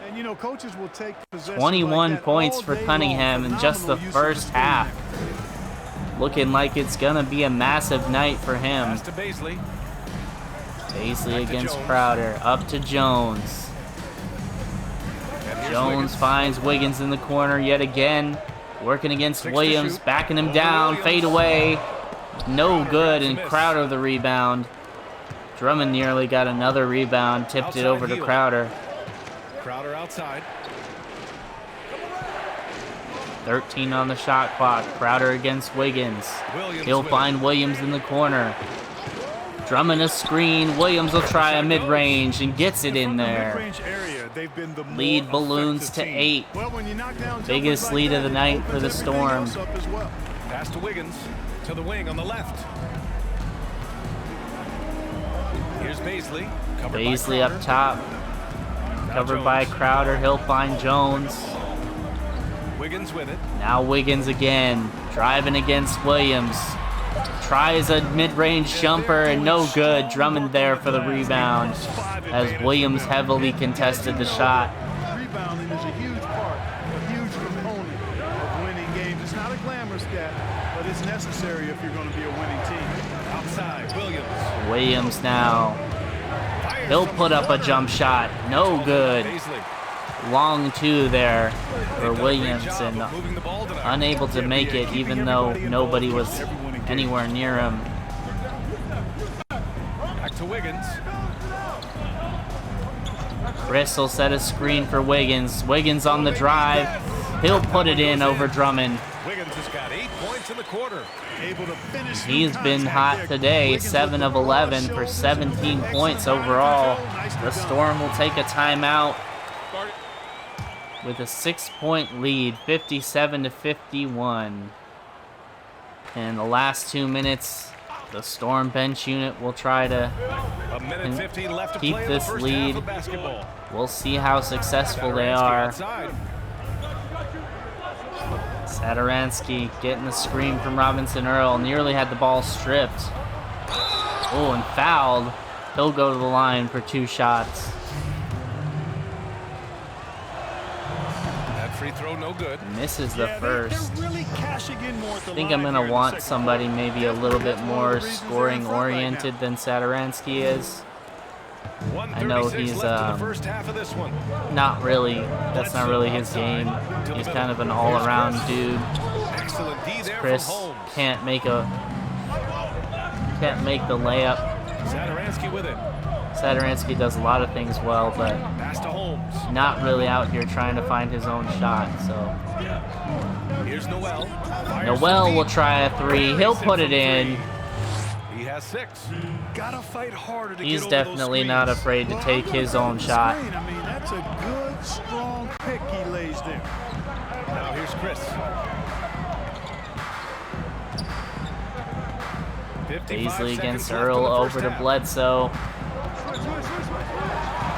[SPEAKER 4] And you know, coaches will take possession
[SPEAKER 1] 21
[SPEAKER 4] like that
[SPEAKER 1] points
[SPEAKER 4] all
[SPEAKER 1] for
[SPEAKER 4] day
[SPEAKER 1] Cunningham
[SPEAKER 4] long.
[SPEAKER 1] in just the
[SPEAKER 4] Phenomenal use of
[SPEAKER 1] first
[SPEAKER 4] the screen
[SPEAKER 1] half.
[SPEAKER 4] there.
[SPEAKER 1] Looking like it's gonna be a massive night for him.
[SPEAKER 2] Pass to Baisley.
[SPEAKER 1] Baisley
[SPEAKER 2] Back to
[SPEAKER 1] against
[SPEAKER 2] Jones.
[SPEAKER 1] Crowder. Up to Jones.
[SPEAKER 2] And here's
[SPEAKER 1] Jones
[SPEAKER 2] Wiggins.
[SPEAKER 1] finds Wiggins in the corner yet again. Working against
[SPEAKER 2] 6 to
[SPEAKER 1] Williams.
[SPEAKER 2] shoot.
[SPEAKER 1] Backing him
[SPEAKER 2] Over
[SPEAKER 1] down.
[SPEAKER 2] Williams.
[SPEAKER 1] Fade away. No good.
[SPEAKER 2] grabs a
[SPEAKER 1] And
[SPEAKER 2] miss.
[SPEAKER 1] Crowder the rebound. Drummond nearly got another rebound. Tipped it
[SPEAKER 2] Outside
[SPEAKER 1] over to
[SPEAKER 2] heel.
[SPEAKER 1] Crowder.
[SPEAKER 2] Crowder outside.
[SPEAKER 1] 13 on the shot clock. Crowder against Wiggins.
[SPEAKER 2] Williams
[SPEAKER 1] He'll
[SPEAKER 2] with
[SPEAKER 1] find Williams in the corner. Drummond a screen. Williams will try a mid-range and gets it in
[SPEAKER 3] From the
[SPEAKER 1] there.
[SPEAKER 3] mid-range area, they've been the more
[SPEAKER 1] Lead balloons to
[SPEAKER 3] effective team.
[SPEAKER 1] 8.
[SPEAKER 4] Well, when you knock down
[SPEAKER 1] Biggest
[SPEAKER 4] jumpers
[SPEAKER 1] lead
[SPEAKER 4] like
[SPEAKER 1] of the
[SPEAKER 4] that,
[SPEAKER 1] night
[SPEAKER 4] it
[SPEAKER 1] for the
[SPEAKER 4] opens everything
[SPEAKER 1] Storm.
[SPEAKER 4] else up as well.
[SPEAKER 2] it. Pass to Wiggins. To the wing on the left. Here's Baisley. Covered by
[SPEAKER 1] Baisley
[SPEAKER 2] Crowder.
[SPEAKER 1] up top.
[SPEAKER 2] Now
[SPEAKER 1] Covered by
[SPEAKER 2] Jones.
[SPEAKER 1] Crowder. He'll find Jones.
[SPEAKER 2] Wiggins with it.
[SPEAKER 1] Now Wiggins again. Driving against Williams. Tries a mid-range jumper and no good. Drummond there for the rebound as Williams heavily contested the shot.
[SPEAKER 4] Rebounding is a huge part, a huge component of winning games. It's not a glamour stat, but it's necessary if you're going to be a winning team.
[SPEAKER 2] Outside. Williams.
[SPEAKER 1] Williams now.
[SPEAKER 2] Fires
[SPEAKER 1] He'll
[SPEAKER 2] from
[SPEAKER 1] put
[SPEAKER 2] the
[SPEAKER 1] up a
[SPEAKER 2] corner.
[SPEAKER 1] jump shot. No good.
[SPEAKER 2] Baisley.
[SPEAKER 1] Long 2 there
[SPEAKER 2] They've
[SPEAKER 1] for
[SPEAKER 2] done a great
[SPEAKER 1] Williams
[SPEAKER 2] job
[SPEAKER 1] and
[SPEAKER 2] of moving the ball tonight.
[SPEAKER 1] unable to make it even though nobody was anywhere near him.
[SPEAKER 2] Back to Wiggins.
[SPEAKER 1] Chris will set a screen for Wiggins. Wiggins on the drive. He'll put it in over Drummond.
[SPEAKER 2] Wiggins has got 8 points in the quarter.
[SPEAKER 4] Able to finish through
[SPEAKER 1] He's been
[SPEAKER 4] contact
[SPEAKER 1] hot
[SPEAKER 4] there.
[SPEAKER 1] today,
[SPEAKER 4] Wiggins
[SPEAKER 1] 7
[SPEAKER 4] with
[SPEAKER 1] of
[SPEAKER 4] the broad
[SPEAKER 1] 11 for
[SPEAKER 4] shoulders,
[SPEAKER 1] 17
[SPEAKER 4] excellent
[SPEAKER 1] points
[SPEAKER 4] body
[SPEAKER 1] overall.
[SPEAKER 4] control. Nicely
[SPEAKER 1] The
[SPEAKER 4] done.
[SPEAKER 1] Storm will take a timeout with a 6-point lead, 57 to 51. And the last 2 minutes, the Storm bench unit will try to.
[SPEAKER 2] A minute 15 left to
[SPEAKER 1] Keep
[SPEAKER 2] play in the
[SPEAKER 1] this
[SPEAKER 2] first
[SPEAKER 1] lead.
[SPEAKER 2] half of basketball.
[SPEAKER 1] We'll see how successful they
[SPEAKER 2] Saturansky
[SPEAKER 1] are.
[SPEAKER 2] outside.
[SPEAKER 1] Saturansky getting the screen from Robinson Earl. Nearly had the ball stripped. Oh, and fouled. He'll go to the line for 2 shots.
[SPEAKER 2] That free throw no good.
[SPEAKER 1] Misses the
[SPEAKER 3] Yeah,
[SPEAKER 1] first.
[SPEAKER 3] they're really cashing in more at the
[SPEAKER 1] I think
[SPEAKER 3] line
[SPEAKER 1] I'm
[SPEAKER 3] here
[SPEAKER 1] gonna
[SPEAKER 3] in the
[SPEAKER 1] want
[SPEAKER 3] second
[SPEAKER 1] somebody
[SPEAKER 3] quarter.
[SPEAKER 1] maybe a little bit more
[SPEAKER 4] reasons they're in
[SPEAKER 1] scoring
[SPEAKER 4] front right
[SPEAKER 1] oriented
[SPEAKER 4] now.
[SPEAKER 1] than Saturansky is.
[SPEAKER 2] 1:36
[SPEAKER 1] I know he's
[SPEAKER 2] left in the first half of this one.
[SPEAKER 1] not really. That's not really his game. He's kind of an all-around dude.
[SPEAKER 2] Excellent D there
[SPEAKER 1] Chris
[SPEAKER 2] from Holmes.
[SPEAKER 1] can't make the layup.
[SPEAKER 2] Saturansky with it.
[SPEAKER 1] Saturansky does a lot of things well, but
[SPEAKER 2] Pass to Holmes.
[SPEAKER 1] not really out here trying to find his own shot. So
[SPEAKER 2] Here's Noel. Fires
[SPEAKER 1] Noel
[SPEAKER 2] from
[SPEAKER 1] will
[SPEAKER 2] deep.
[SPEAKER 1] try a 3. He'll put it in.
[SPEAKER 2] He has has 6.
[SPEAKER 3] Gotta fight harder to
[SPEAKER 1] He's
[SPEAKER 3] get over those
[SPEAKER 1] definitely not
[SPEAKER 3] screens.
[SPEAKER 1] afraid to
[SPEAKER 4] Well,
[SPEAKER 1] take
[SPEAKER 4] I'm gonna
[SPEAKER 1] his
[SPEAKER 4] go
[SPEAKER 1] own
[SPEAKER 4] with the
[SPEAKER 1] shot.
[SPEAKER 4] screen. I mean, that's a good, strong pick he lays there.
[SPEAKER 2] Now here's Chris. 55
[SPEAKER 1] Beasley against
[SPEAKER 2] seconds left in
[SPEAKER 1] Earl
[SPEAKER 2] the
[SPEAKER 1] over
[SPEAKER 2] first
[SPEAKER 1] to
[SPEAKER 2] half.
[SPEAKER 1] Bledsoe.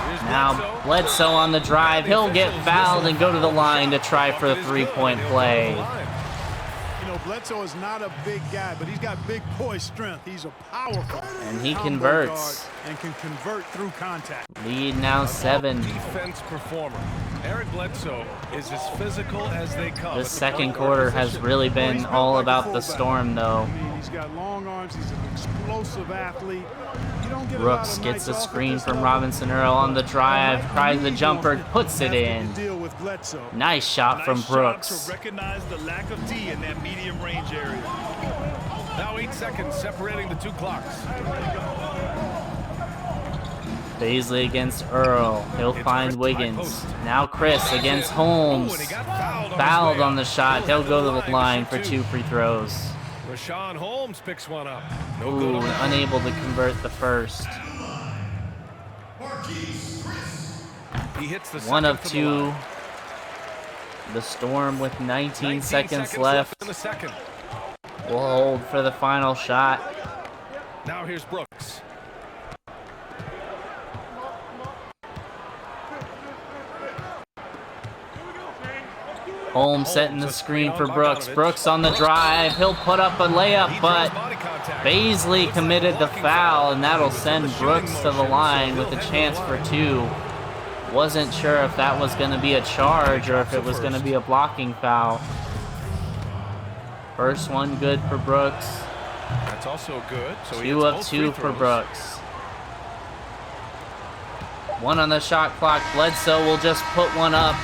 [SPEAKER 2] Here's
[SPEAKER 1] Now Bledsoe on the drive. He'll get fouled and go to the line to try for a three-point play.
[SPEAKER 4] You know, Bledsoe is not a big guy, but he's got big poise strength. He's a powerful
[SPEAKER 1] And he
[SPEAKER 4] combo
[SPEAKER 1] converts.
[SPEAKER 4] guard and can convert through contact.
[SPEAKER 1] Lead now 7.
[SPEAKER 2] Defense performer. Eric Bledsoe is as physical as they come.
[SPEAKER 1] This second quarter has really
[SPEAKER 4] Well, he's
[SPEAKER 1] been
[SPEAKER 4] built
[SPEAKER 1] all
[SPEAKER 4] like a
[SPEAKER 1] about the
[SPEAKER 4] fullback.
[SPEAKER 1] Storm, though.
[SPEAKER 4] I mean, he's got long arms. He's an explosive athlete. You don't get
[SPEAKER 1] Brooks
[SPEAKER 4] a lot of
[SPEAKER 1] gets a
[SPEAKER 4] nights off at
[SPEAKER 1] screen
[SPEAKER 4] this
[SPEAKER 1] from
[SPEAKER 4] level.
[SPEAKER 1] Robinson Earl on the drive. Tries the jumper, puts it
[SPEAKER 4] After you
[SPEAKER 1] in.
[SPEAKER 4] deal with Bledsoe.
[SPEAKER 1] Nice shot from
[SPEAKER 3] Nice job
[SPEAKER 1] Brooks.
[SPEAKER 3] to recognize the lack of D in that medium range area.
[SPEAKER 2] Now 8 seconds separating the 2 clocks.
[SPEAKER 1] Beasley against Earl. He'll
[SPEAKER 2] It's
[SPEAKER 1] find
[SPEAKER 2] Chris
[SPEAKER 1] Wiggins.
[SPEAKER 2] Post.
[SPEAKER 1] Now Chris against
[SPEAKER 2] Oh, and
[SPEAKER 1] Holmes.
[SPEAKER 2] he got
[SPEAKER 1] Fouled
[SPEAKER 2] way
[SPEAKER 1] on the
[SPEAKER 2] up.
[SPEAKER 1] shot. He'll go to the
[SPEAKER 2] to
[SPEAKER 1] line
[SPEAKER 2] shoot
[SPEAKER 1] for 2 free throws.
[SPEAKER 2] Rashawn Holmes picks one up. No good
[SPEAKER 1] Ooh,
[SPEAKER 2] on that.
[SPEAKER 1] unable to convert the first.
[SPEAKER 2] He hits the
[SPEAKER 1] One
[SPEAKER 2] second
[SPEAKER 1] of
[SPEAKER 2] from the
[SPEAKER 1] 2.
[SPEAKER 2] line.
[SPEAKER 1] The Storm with 19
[SPEAKER 2] 19
[SPEAKER 1] seconds left.
[SPEAKER 2] in the second.
[SPEAKER 1] Will hold for the final shot.
[SPEAKER 2] Now here's Brooks.
[SPEAKER 1] Holmes setting the
[SPEAKER 2] a
[SPEAKER 1] screen
[SPEAKER 2] screen
[SPEAKER 1] for
[SPEAKER 2] on
[SPEAKER 1] Brooks.
[SPEAKER 2] Bogdanovich.
[SPEAKER 1] Brooks on the drive. He'll put up a
[SPEAKER 2] He
[SPEAKER 1] layup,
[SPEAKER 2] draws
[SPEAKER 1] but
[SPEAKER 2] body contact.
[SPEAKER 1] Beasley
[SPEAKER 2] Puts that
[SPEAKER 1] committed the
[SPEAKER 2] blocking
[SPEAKER 1] foul, and that'll
[SPEAKER 2] He was in
[SPEAKER 1] send
[SPEAKER 2] the shooting
[SPEAKER 1] Brooks to the
[SPEAKER 2] motion,
[SPEAKER 1] line
[SPEAKER 2] so
[SPEAKER 1] with a
[SPEAKER 2] he'll head to
[SPEAKER 1] chance
[SPEAKER 2] the
[SPEAKER 1] for
[SPEAKER 2] line.
[SPEAKER 1] 2. Wasn't sure if that was going to be a charge or if it was going to be a blocking foul. First one good for Brooks.
[SPEAKER 2] That's also good. So he
[SPEAKER 1] 2
[SPEAKER 2] hits
[SPEAKER 1] of
[SPEAKER 2] both
[SPEAKER 1] 2
[SPEAKER 2] free
[SPEAKER 1] for
[SPEAKER 2] throws.
[SPEAKER 1] Brooks. 1 on the shot clock. Bledsoe will just put one up.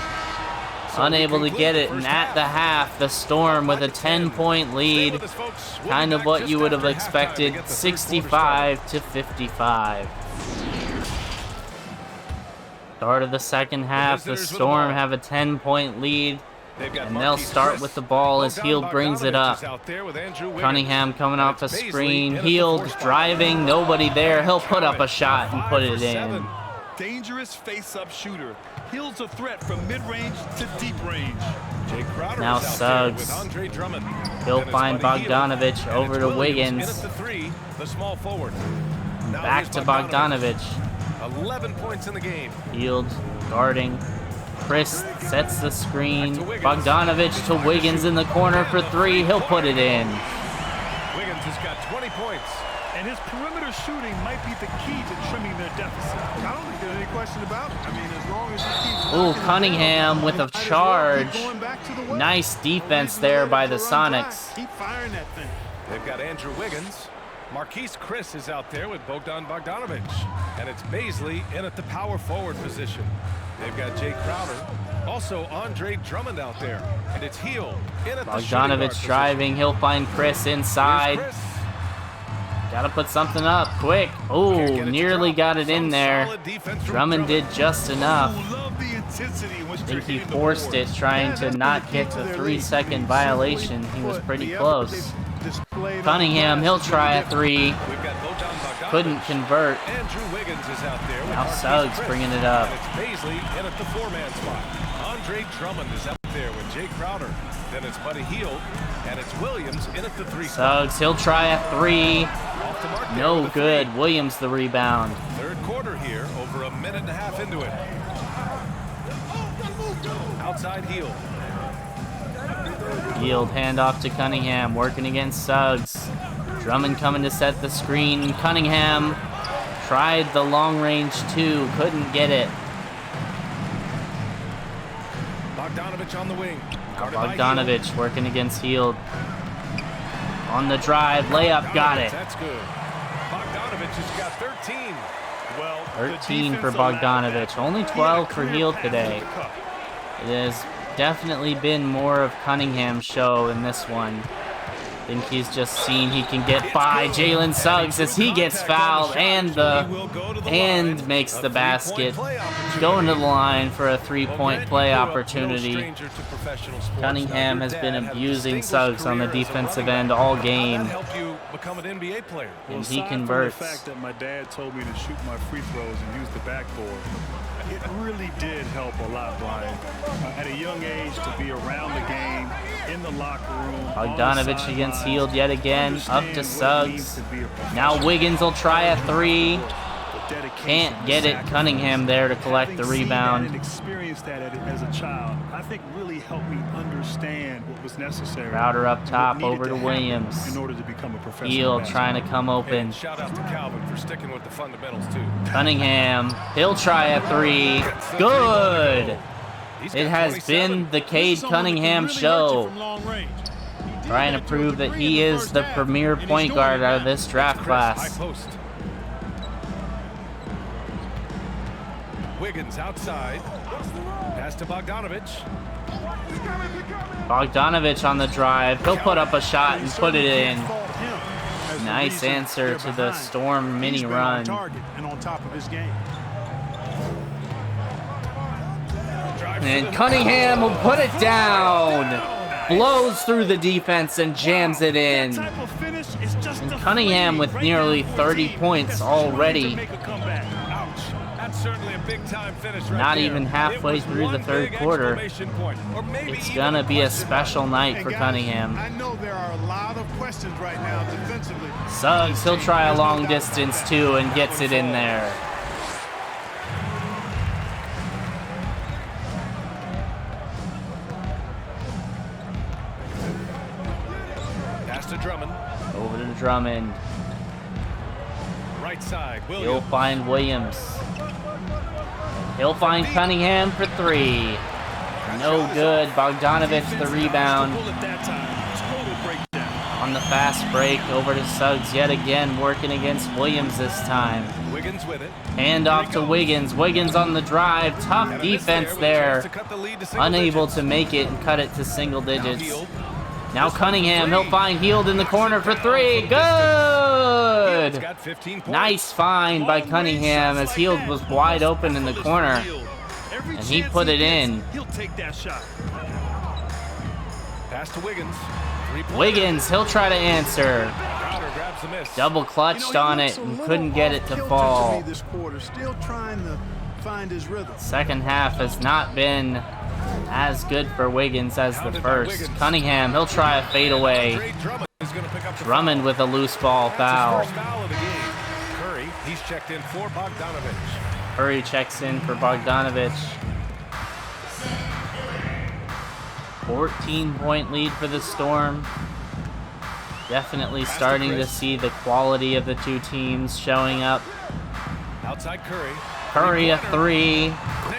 [SPEAKER 2] So we
[SPEAKER 1] Unable to
[SPEAKER 2] conclude
[SPEAKER 1] get
[SPEAKER 2] the
[SPEAKER 1] it, and
[SPEAKER 2] first
[SPEAKER 1] at the half, the Storm with a 10-point
[SPEAKER 2] Stay
[SPEAKER 1] lead.
[SPEAKER 2] with us, folks. We'll
[SPEAKER 1] Kind
[SPEAKER 2] be
[SPEAKER 1] of
[SPEAKER 2] back
[SPEAKER 1] what
[SPEAKER 2] just
[SPEAKER 1] you would have
[SPEAKER 2] after halftime to
[SPEAKER 1] expected,
[SPEAKER 2] get the third quarter
[SPEAKER 1] 65 to 55. Start of the second half, the
[SPEAKER 2] visitors with the
[SPEAKER 1] Storm
[SPEAKER 2] ball.
[SPEAKER 1] have a 10-point lead,
[SPEAKER 2] They've got
[SPEAKER 1] and they'll
[SPEAKER 2] Marquise
[SPEAKER 1] start
[SPEAKER 2] Chris.
[SPEAKER 1] with the ball as
[SPEAKER 2] Bogdan
[SPEAKER 1] Hield brings it
[SPEAKER 2] Bogdanovich
[SPEAKER 1] up.
[SPEAKER 2] is out there with Andrew Wiggins.
[SPEAKER 1] Cunningham coming
[SPEAKER 2] And
[SPEAKER 1] off a
[SPEAKER 2] it's Beasley
[SPEAKER 1] screen.
[SPEAKER 2] in at the
[SPEAKER 1] Hield
[SPEAKER 2] 4 spot.
[SPEAKER 1] driving, nobody there. He'll put up a shot and put
[SPEAKER 2] 5
[SPEAKER 1] it
[SPEAKER 2] for
[SPEAKER 1] in.
[SPEAKER 2] 7.
[SPEAKER 3] Dangerous face-up shooter. Heals a threat from mid-range to deep range.
[SPEAKER 2] Jay Crowder
[SPEAKER 1] Now
[SPEAKER 2] is out there with
[SPEAKER 1] Suggs.
[SPEAKER 2] Andre Drummond.
[SPEAKER 1] He'll
[SPEAKER 2] And it's
[SPEAKER 1] find
[SPEAKER 2] Buddy Hield.
[SPEAKER 1] Bogdanovich
[SPEAKER 2] And
[SPEAKER 1] over
[SPEAKER 2] it's
[SPEAKER 1] to
[SPEAKER 2] Williams in
[SPEAKER 1] Wiggins.
[SPEAKER 2] at the 3, the small forward. Now
[SPEAKER 1] Back
[SPEAKER 2] here's
[SPEAKER 1] to Bogdanovich.
[SPEAKER 2] 11 points in the game.
[SPEAKER 1] Hield guarding. Chris sets the screen. Bogdanovich to Wiggins in the corner for 3. He'll put it in.
[SPEAKER 2] Wiggins has got 20 points.
[SPEAKER 3] And his perimeter shooting might be the key to trimming their deficit.
[SPEAKER 4] I don't think there's any question about it. I mean, as long as he keeps
[SPEAKER 1] Ooh,
[SPEAKER 4] knocking it
[SPEAKER 1] Cunningham
[SPEAKER 4] down,
[SPEAKER 1] with
[SPEAKER 4] he
[SPEAKER 1] a
[SPEAKER 4] might as well
[SPEAKER 1] charge.
[SPEAKER 4] keep going back to the well.
[SPEAKER 1] Nice
[SPEAKER 4] No
[SPEAKER 1] defense
[SPEAKER 4] reason to
[SPEAKER 1] there
[SPEAKER 4] let
[SPEAKER 1] by
[SPEAKER 4] it
[SPEAKER 1] the
[SPEAKER 4] run dry.
[SPEAKER 1] Sonics.
[SPEAKER 4] Keep firing that thing.
[SPEAKER 2] They've got Andrew Wiggins. Marquise Chris is out there with Bogdan Bogdanovich. And it's Beasley in at the power forward position. They've got Jay Crowder. Also Andre Drummond out there. And it's Hield in at the shooting guard
[SPEAKER 1] Bogdanovich
[SPEAKER 2] position.
[SPEAKER 1] driving. He'll find Chris inside.
[SPEAKER 2] Here's Chris.
[SPEAKER 1] Gotta put something up quick.
[SPEAKER 2] Can't
[SPEAKER 1] Ooh,
[SPEAKER 2] get it to
[SPEAKER 1] nearly
[SPEAKER 2] drop.
[SPEAKER 1] got it in
[SPEAKER 2] Some
[SPEAKER 1] there.
[SPEAKER 2] solid defense from
[SPEAKER 1] Drummond did just enough.
[SPEAKER 3] Ooh, love the intensity in which
[SPEAKER 1] I
[SPEAKER 3] they're
[SPEAKER 1] think he
[SPEAKER 3] hitting the
[SPEAKER 1] forced it
[SPEAKER 3] boards.
[SPEAKER 1] trying
[SPEAKER 4] Yeah,
[SPEAKER 1] to
[SPEAKER 4] that's
[SPEAKER 1] not
[SPEAKER 4] been the
[SPEAKER 1] get
[SPEAKER 4] key
[SPEAKER 1] to
[SPEAKER 4] to their
[SPEAKER 1] 3-second
[SPEAKER 4] lead.
[SPEAKER 1] violation. He was
[SPEAKER 4] Put
[SPEAKER 1] pretty
[SPEAKER 4] the effort
[SPEAKER 1] close.
[SPEAKER 4] they've displayed on
[SPEAKER 1] Cunningham,
[SPEAKER 4] the
[SPEAKER 1] he'll
[SPEAKER 4] glass
[SPEAKER 1] try a
[SPEAKER 4] is
[SPEAKER 1] 3.
[SPEAKER 2] We've got Bogdan Bogdanovich.
[SPEAKER 1] Couldn't convert.
[SPEAKER 2] Andrew Wiggins is out there with
[SPEAKER 1] Now
[SPEAKER 2] Marquise
[SPEAKER 1] Suggs
[SPEAKER 2] Chris.
[SPEAKER 1] bringing it up.
[SPEAKER 2] And it's Beasley in at the 4-man spot. Andre Drummond is out there with Jay Crowder. Then it's Buddy Hield. And it's Williams in at the 3 spot.
[SPEAKER 1] Suggs, he'll try a 3.
[SPEAKER 2] Off the mark there
[SPEAKER 1] No
[SPEAKER 2] with a
[SPEAKER 1] good.
[SPEAKER 2] 3.
[SPEAKER 1] Williams the rebound.
[SPEAKER 2] Third quarter here, over a minute and a half into it. Outside Hield.
[SPEAKER 1] Yield handoff to Cunningham, working against Suggs. Drummond coming to set the screen. Cunningham tried the long range 2, couldn't get it.
[SPEAKER 2] Bogdanovich on the wing. Guarded by Hield.
[SPEAKER 1] Bogdanovich working against Hield. On the drive, layup, got it.
[SPEAKER 2] That's good. Bogdanovich has got 13.
[SPEAKER 3] Well, the
[SPEAKER 1] 13 for
[SPEAKER 3] defense allowed
[SPEAKER 1] Bogdanovich.
[SPEAKER 3] that.
[SPEAKER 1] Only
[SPEAKER 3] He had a
[SPEAKER 1] 12 for
[SPEAKER 3] clear
[SPEAKER 1] Hield
[SPEAKER 3] path
[SPEAKER 1] today.
[SPEAKER 3] to the cup.
[SPEAKER 1] It has definitely been more of Cunningham's show in this one. I think he's just seen he can get by Jalen Suggs as he gets fouled and makes the basket. Going to the line for a 3-point play opportunity. Cunningham has been abusing Suggs on the defensive end all game.
[SPEAKER 2] become an NBA player.
[SPEAKER 3] Well,
[SPEAKER 1] And he
[SPEAKER 3] aside from
[SPEAKER 1] converts.
[SPEAKER 3] the fact that my dad told me to shoot my free throws and use the backboard, it really did help a lot, Brian. At a young age, to be around the game, in the locker room.
[SPEAKER 1] Bogdanovich against Hield yet again. Up to Suggs. Now
[SPEAKER 3] Now
[SPEAKER 1] Wiggins will try a three. Can't get it. Cunningham there to collect the rebound.
[SPEAKER 3] And experience that as a child, I think really helped me understand what was necessary.
[SPEAKER 1] Crowder up
[SPEAKER 3] and what
[SPEAKER 1] top
[SPEAKER 3] needed
[SPEAKER 1] over to
[SPEAKER 3] happen
[SPEAKER 1] Williams.
[SPEAKER 3] in order to become a professional
[SPEAKER 1] Hield
[SPEAKER 3] basketball
[SPEAKER 1] trying to come open.
[SPEAKER 2] And shout out to Calvin for sticking with the fundamentals, too.
[SPEAKER 1] Cunningham, he'll try a three. Good! It has been the Cade Cunningham show, trying to prove that he is the premier point guard out of this draft class.
[SPEAKER 2] Wiggins outside. Pass to Bogdanovich.
[SPEAKER 1] Bogdanovich on the drive. He'll put up a shot and put it in. Nice answer to the Storm mini run.
[SPEAKER 4] And on top of his game.
[SPEAKER 1] And Cunningham will put it down. Blows through the defense and jams it in. And Cunningham with nearly 30 points already.
[SPEAKER 2] That's certainly a big time finish right
[SPEAKER 1] Not
[SPEAKER 2] there.
[SPEAKER 1] even halfway
[SPEAKER 2] It was
[SPEAKER 1] through the
[SPEAKER 2] one
[SPEAKER 1] third
[SPEAKER 2] big
[SPEAKER 1] quarter.
[SPEAKER 2] exclamation point, or maybe
[SPEAKER 1] It's
[SPEAKER 2] even
[SPEAKER 1] gonna be a
[SPEAKER 2] question
[SPEAKER 1] special night for
[SPEAKER 4] And guys,
[SPEAKER 1] Cunningham.
[SPEAKER 4] I know there are a lot of questions right now defensively.
[SPEAKER 1] Suggs, he'll try a long distance too and gets it in there.
[SPEAKER 2] Pass to Drummond.
[SPEAKER 1] Over to Drummond.
[SPEAKER 2] Right side.
[SPEAKER 1] He'll
[SPEAKER 2] Williams.
[SPEAKER 1] find Williams. He'll find Cunningham for three. No good. Bogdanovich the rebound. On the fast break, over to Suggs yet again, working against Williams this time.
[SPEAKER 2] Wiggins with it.
[SPEAKER 1] Hand off to Wiggins. Wiggins on the drive. Tough
[SPEAKER 2] And a miss
[SPEAKER 1] defense
[SPEAKER 2] with a
[SPEAKER 1] there.
[SPEAKER 2] chance to cut the lead to single
[SPEAKER 1] Unable
[SPEAKER 2] digits.
[SPEAKER 1] to make it and cut it to single digits.
[SPEAKER 2] Hield.
[SPEAKER 1] Now Cunningham, he'll find Hield in the corner for three.
[SPEAKER 2] Hield's
[SPEAKER 1] Good!
[SPEAKER 2] got 15 points.
[SPEAKER 1] Nice find by Cunningham as Hield was wide open in the corner.
[SPEAKER 3] And
[SPEAKER 1] he put it in.
[SPEAKER 3] He'll take that shot.
[SPEAKER 2] Pass to Wiggins. Three-pointer.
[SPEAKER 1] Wiggins, he'll try to answer.
[SPEAKER 2] Crowder grabs the miss.
[SPEAKER 1] Double clutched on it and couldn't get it to fall.
[SPEAKER 4] This quarter, still trying to find his rhythm.
[SPEAKER 1] Second half has not been as good for Wiggins as the first. Cunningham, he'll try a fadeaway.
[SPEAKER 2] Andre Drummond is going to pick up the
[SPEAKER 1] Drummond
[SPEAKER 2] foul.
[SPEAKER 1] with a loose ball
[SPEAKER 2] That's
[SPEAKER 1] foul.
[SPEAKER 2] his first foul of the game. Curry, he's checked in for Bogdanovich.
[SPEAKER 1] Curry checks in for Bogdanovich. 14-point lead for the Storm. Definitely starting to see the quality of the two teams showing up.
[SPEAKER 2] Outside Curry.
[SPEAKER 1] Curry a three.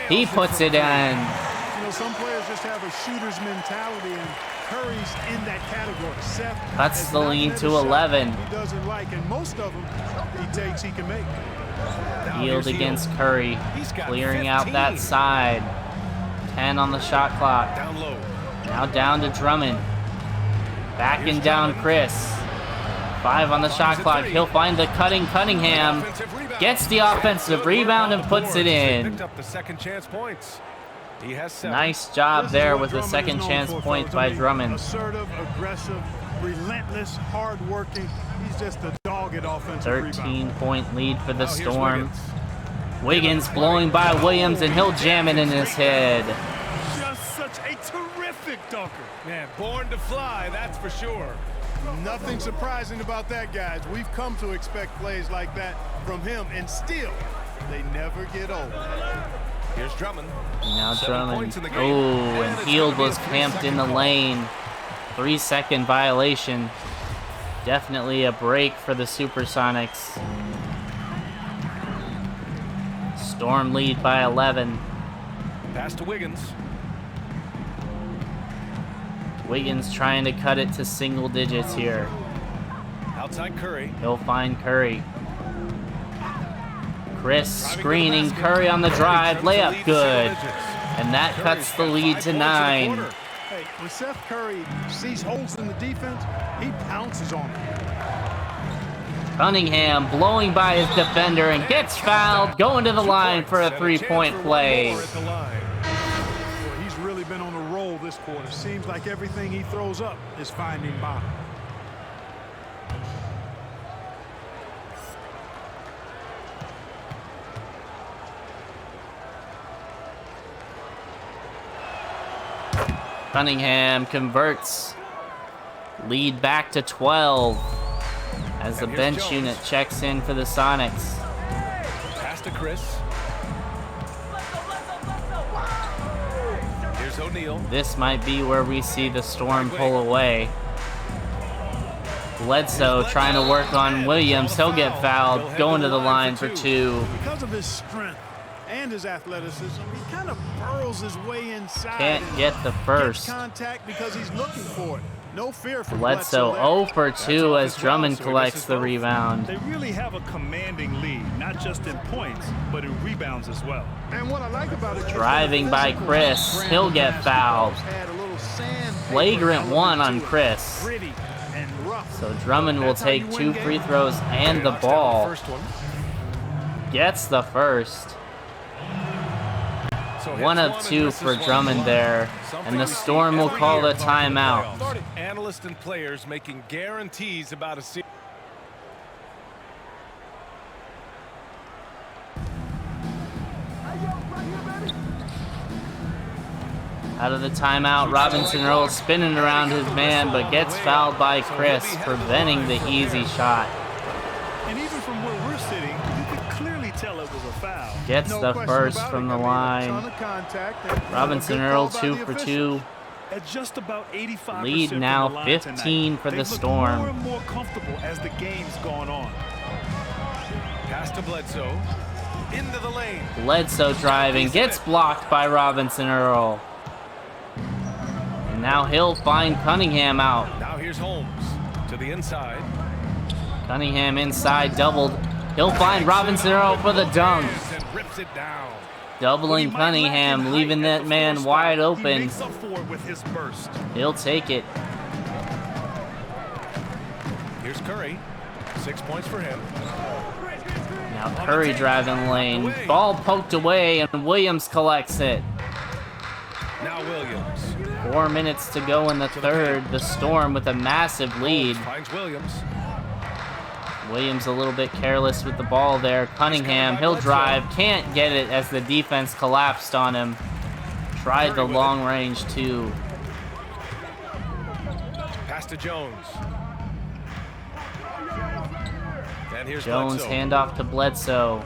[SPEAKER 1] He puts it in.
[SPEAKER 4] You know, some players just have a shooter's mentality, and Curry's in that category. Seth
[SPEAKER 1] Cuts
[SPEAKER 4] has
[SPEAKER 1] the
[SPEAKER 4] not
[SPEAKER 1] lead
[SPEAKER 4] met
[SPEAKER 1] to
[SPEAKER 4] a shot
[SPEAKER 1] 11.
[SPEAKER 4] He doesn't like, and most of them he takes, he can make.
[SPEAKER 2] Now
[SPEAKER 1] Hield
[SPEAKER 2] here's
[SPEAKER 1] against Curry.
[SPEAKER 2] He's got
[SPEAKER 1] Clearing out
[SPEAKER 2] 15.
[SPEAKER 1] that side. 10 on the shot clock.
[SPEAKER 2] Down low.
[SPEAKER 1] Now down to Drummond. Backing down Chris. 5 on the shot clock. He'll find the cutting Cunningham.
[SPEAKER 2] Offensive rebound.
[SPEAKER 1] Gets the offensive
[SPEAKER 2] Good
[SPEAKER 1] rebound
[SPEAKER 2] work
[SPEAKER 1] and
[SPEAKER 2] on
[SPEAKER 1] puts
[SPEAKER 2] the
[SPEAKER 1] it
[SPEAKER 2] boards. They
[SPEAKER 1] in.
[SPEAKER 2] Picked up the second chance points. He has 7.
[SPEAKER 1] Nice job
[SPEAKER 4] This is
[SPEAKER 1] there
[SPEAKER 4] what
[SPEAKER 1] with the
[SPEAKER 4] Drummond
[SPEAKER 1] second
[SPEAKER 4] is known
[SPEAKER 1] chance
[SPEAKER 4] for,
[SPEAKER 1] point
[SPEAKER 4] fellas.
[SPEAKER 1] by
[SPEAKER 4] I mean,
[SPEAKER 1] Drummond.
[SPEAKER 4] Assertive, aggressive, relentless, hard-working. He's just a dogged offensive rebounder.
[SPEAKER 1] 13-point lead for the
[SPEAKER 2] Now here's
[SPEAKER 1] Storm.
[SPEAKER 2] Wiggins.
[SPEAKER 1] Wiggins blowing by Williams, and he'll jam it in his head.
[SPEAKER 3] Just such a terrific dunker.
[SPEAKER 2] Man, born to fly, that's for sure.
[SPEAKER 4] Nothing surprising about that, guys. We've come to expect plays like that from him, and still, they never get old.
[SPEAKER 2] Here's Drummond.
[SPEAKER 1] Now
[SPEAKER 2] 7
[SPEAKER 1] Drummond.
[SPEAKER 2] points in the game.
[SPEAKER 1] Oh,
[SPEAKER 2] And
[SPEAKER 1] and
[SPEAKER 2] it's
[SPEAKER 1] Hield
[SPEAKER 2] gonna be
[SPEAKER 1] was
[SPEAKER 2] a
[SPEAKER 1] camped in the
[SPEAKER 2] 3-second call.
[SPEAKER 1] lane. 3-second violation. Definitely a break for the Supersonics. Storm lead by 11.
[SPEAKER 2] Pass to Wiggins.
[SPEAKER 1] Wiggins trying to cut it to single digits here.
[SPEAKER 2] Outside Curry.
[SPEAKER 1] He'll find Curry. Chris screening Curry on the drive. Layup good. And that cuts the lead to 9.
[SPEAKER 4] Hey, when Seth Curry sees holes in the defense, he pounces on it.
[SPEAKER 1] Cunningham blowing by his defender and gets fouled. Going to the line for a 3-point play.
[SPEAKER 4] Boy, he's really been on a roll this quarter. Seems like everything he throws up is finding bottom.
[SPEAKER 1] Cunningham converts. Lead back to 12 as the bench
[SPEAKER 2] Jones.
[SPEAKER 1] unit checks in for the Sonics.
[SPEAKER 2] Pass to Chris. Here's O'Neal.
[SPEAKER 1] This might be where we see the Storm pull away. Bledsoe trying to work on Williams. He'll get fouled. Going to the line for 2.
[SPEAKER 4] Because of his strength and his athleticism, he kind of burrows his way inside.
[SPEAKER 1] Can't get the first.
[SPEAKER 4] Gets contact because he's looking for it. No fear from
[SPEAKER 1] Bledsoe 0 for 2 as Drummond collects the rebound.
[SPEAKER 3] They really have a commanding lead, not just in points, but in rebounds as well.
[SPEAKER 4] And what I like about it,
[SPEAKER 1] Driving by Chris. He'll get fouled. Flagrant 1 on Chris.
[SPEAKER 4] Gritty and rough.
[SPEAKER 1] So Drummond will take 2 free throws and the ball. Gets the first. 1 of 2 for Drummond there. And the Storm will call a timeout.
[SPEAKER 2] Analysts and players making guarantees about a series.
[SPEAKER 1] Out of the timeout, Robinson Earl spinning around his man, but gets fouled by Chris, preventing the easy shot.
[SPEAKER 3] And even from where we're sitting, you could clearly tell it was a foul.
[SPEAKER 1] Gets the first from the line. Robinson Earl 2 for 2.
[SPEAKER 3] At just about 85%
[SPEAKER 1] Lead now
[SPEAKER 3] from the line
[SPEAKER 1] 15
[SPEAKER 3] tonight.
[SPEAKER 1] for the
[SPEAKER 3] They look
[SPEAKER 1] Storm.
[SPEAKER 3] more and more comfortable as the game's gone on.
[SPEAKER 2] Pass to Bledsoe. Into the lane.
[SPEAKER 1] Bledsoe driving, gets blocked by Robinson Earl. And now he'll find Cunningham out.
[SPEAKER 2] Now here's Holmes to the inside.
[SPEAKER 1] Cunningham inside, doubled. He'll find Robinson Earl for the dunk.
[SPEAKER 2] And rips it down.
[SPEAKER 1] Doubling Cunningham, leaving that man wide
[SPEAKER 3] He
[SPEAKER 1] open.
[SPEAKER 3] makes up for it with his burst.
[SPEAKER 1] He'll take it.
[SPEAKER 2] Here's Curry. 6 points for him.
[SPEAKER 1] Now Curry driving lane. Ball poked away and Williams collects it.
[SPEAKER 2] Now Williams.
[SPEAKER 1] 4 minutes to go in the third. The Storm with a massive lead.
[SPEAKER 2] Finds Williams.
[SPEAKER 1] Williams a little bit careless with the ball there. Cunningham, he'll drive. Can't get it as the defense collapsed on him. Tried the long range too.
[SPEAKER 2] Pass to Jones. And here's
[SPEAKER 1] Jones
[SPEAKER 2] Bledsoe.
[SPEAKER 1] handoff to Bledsoe.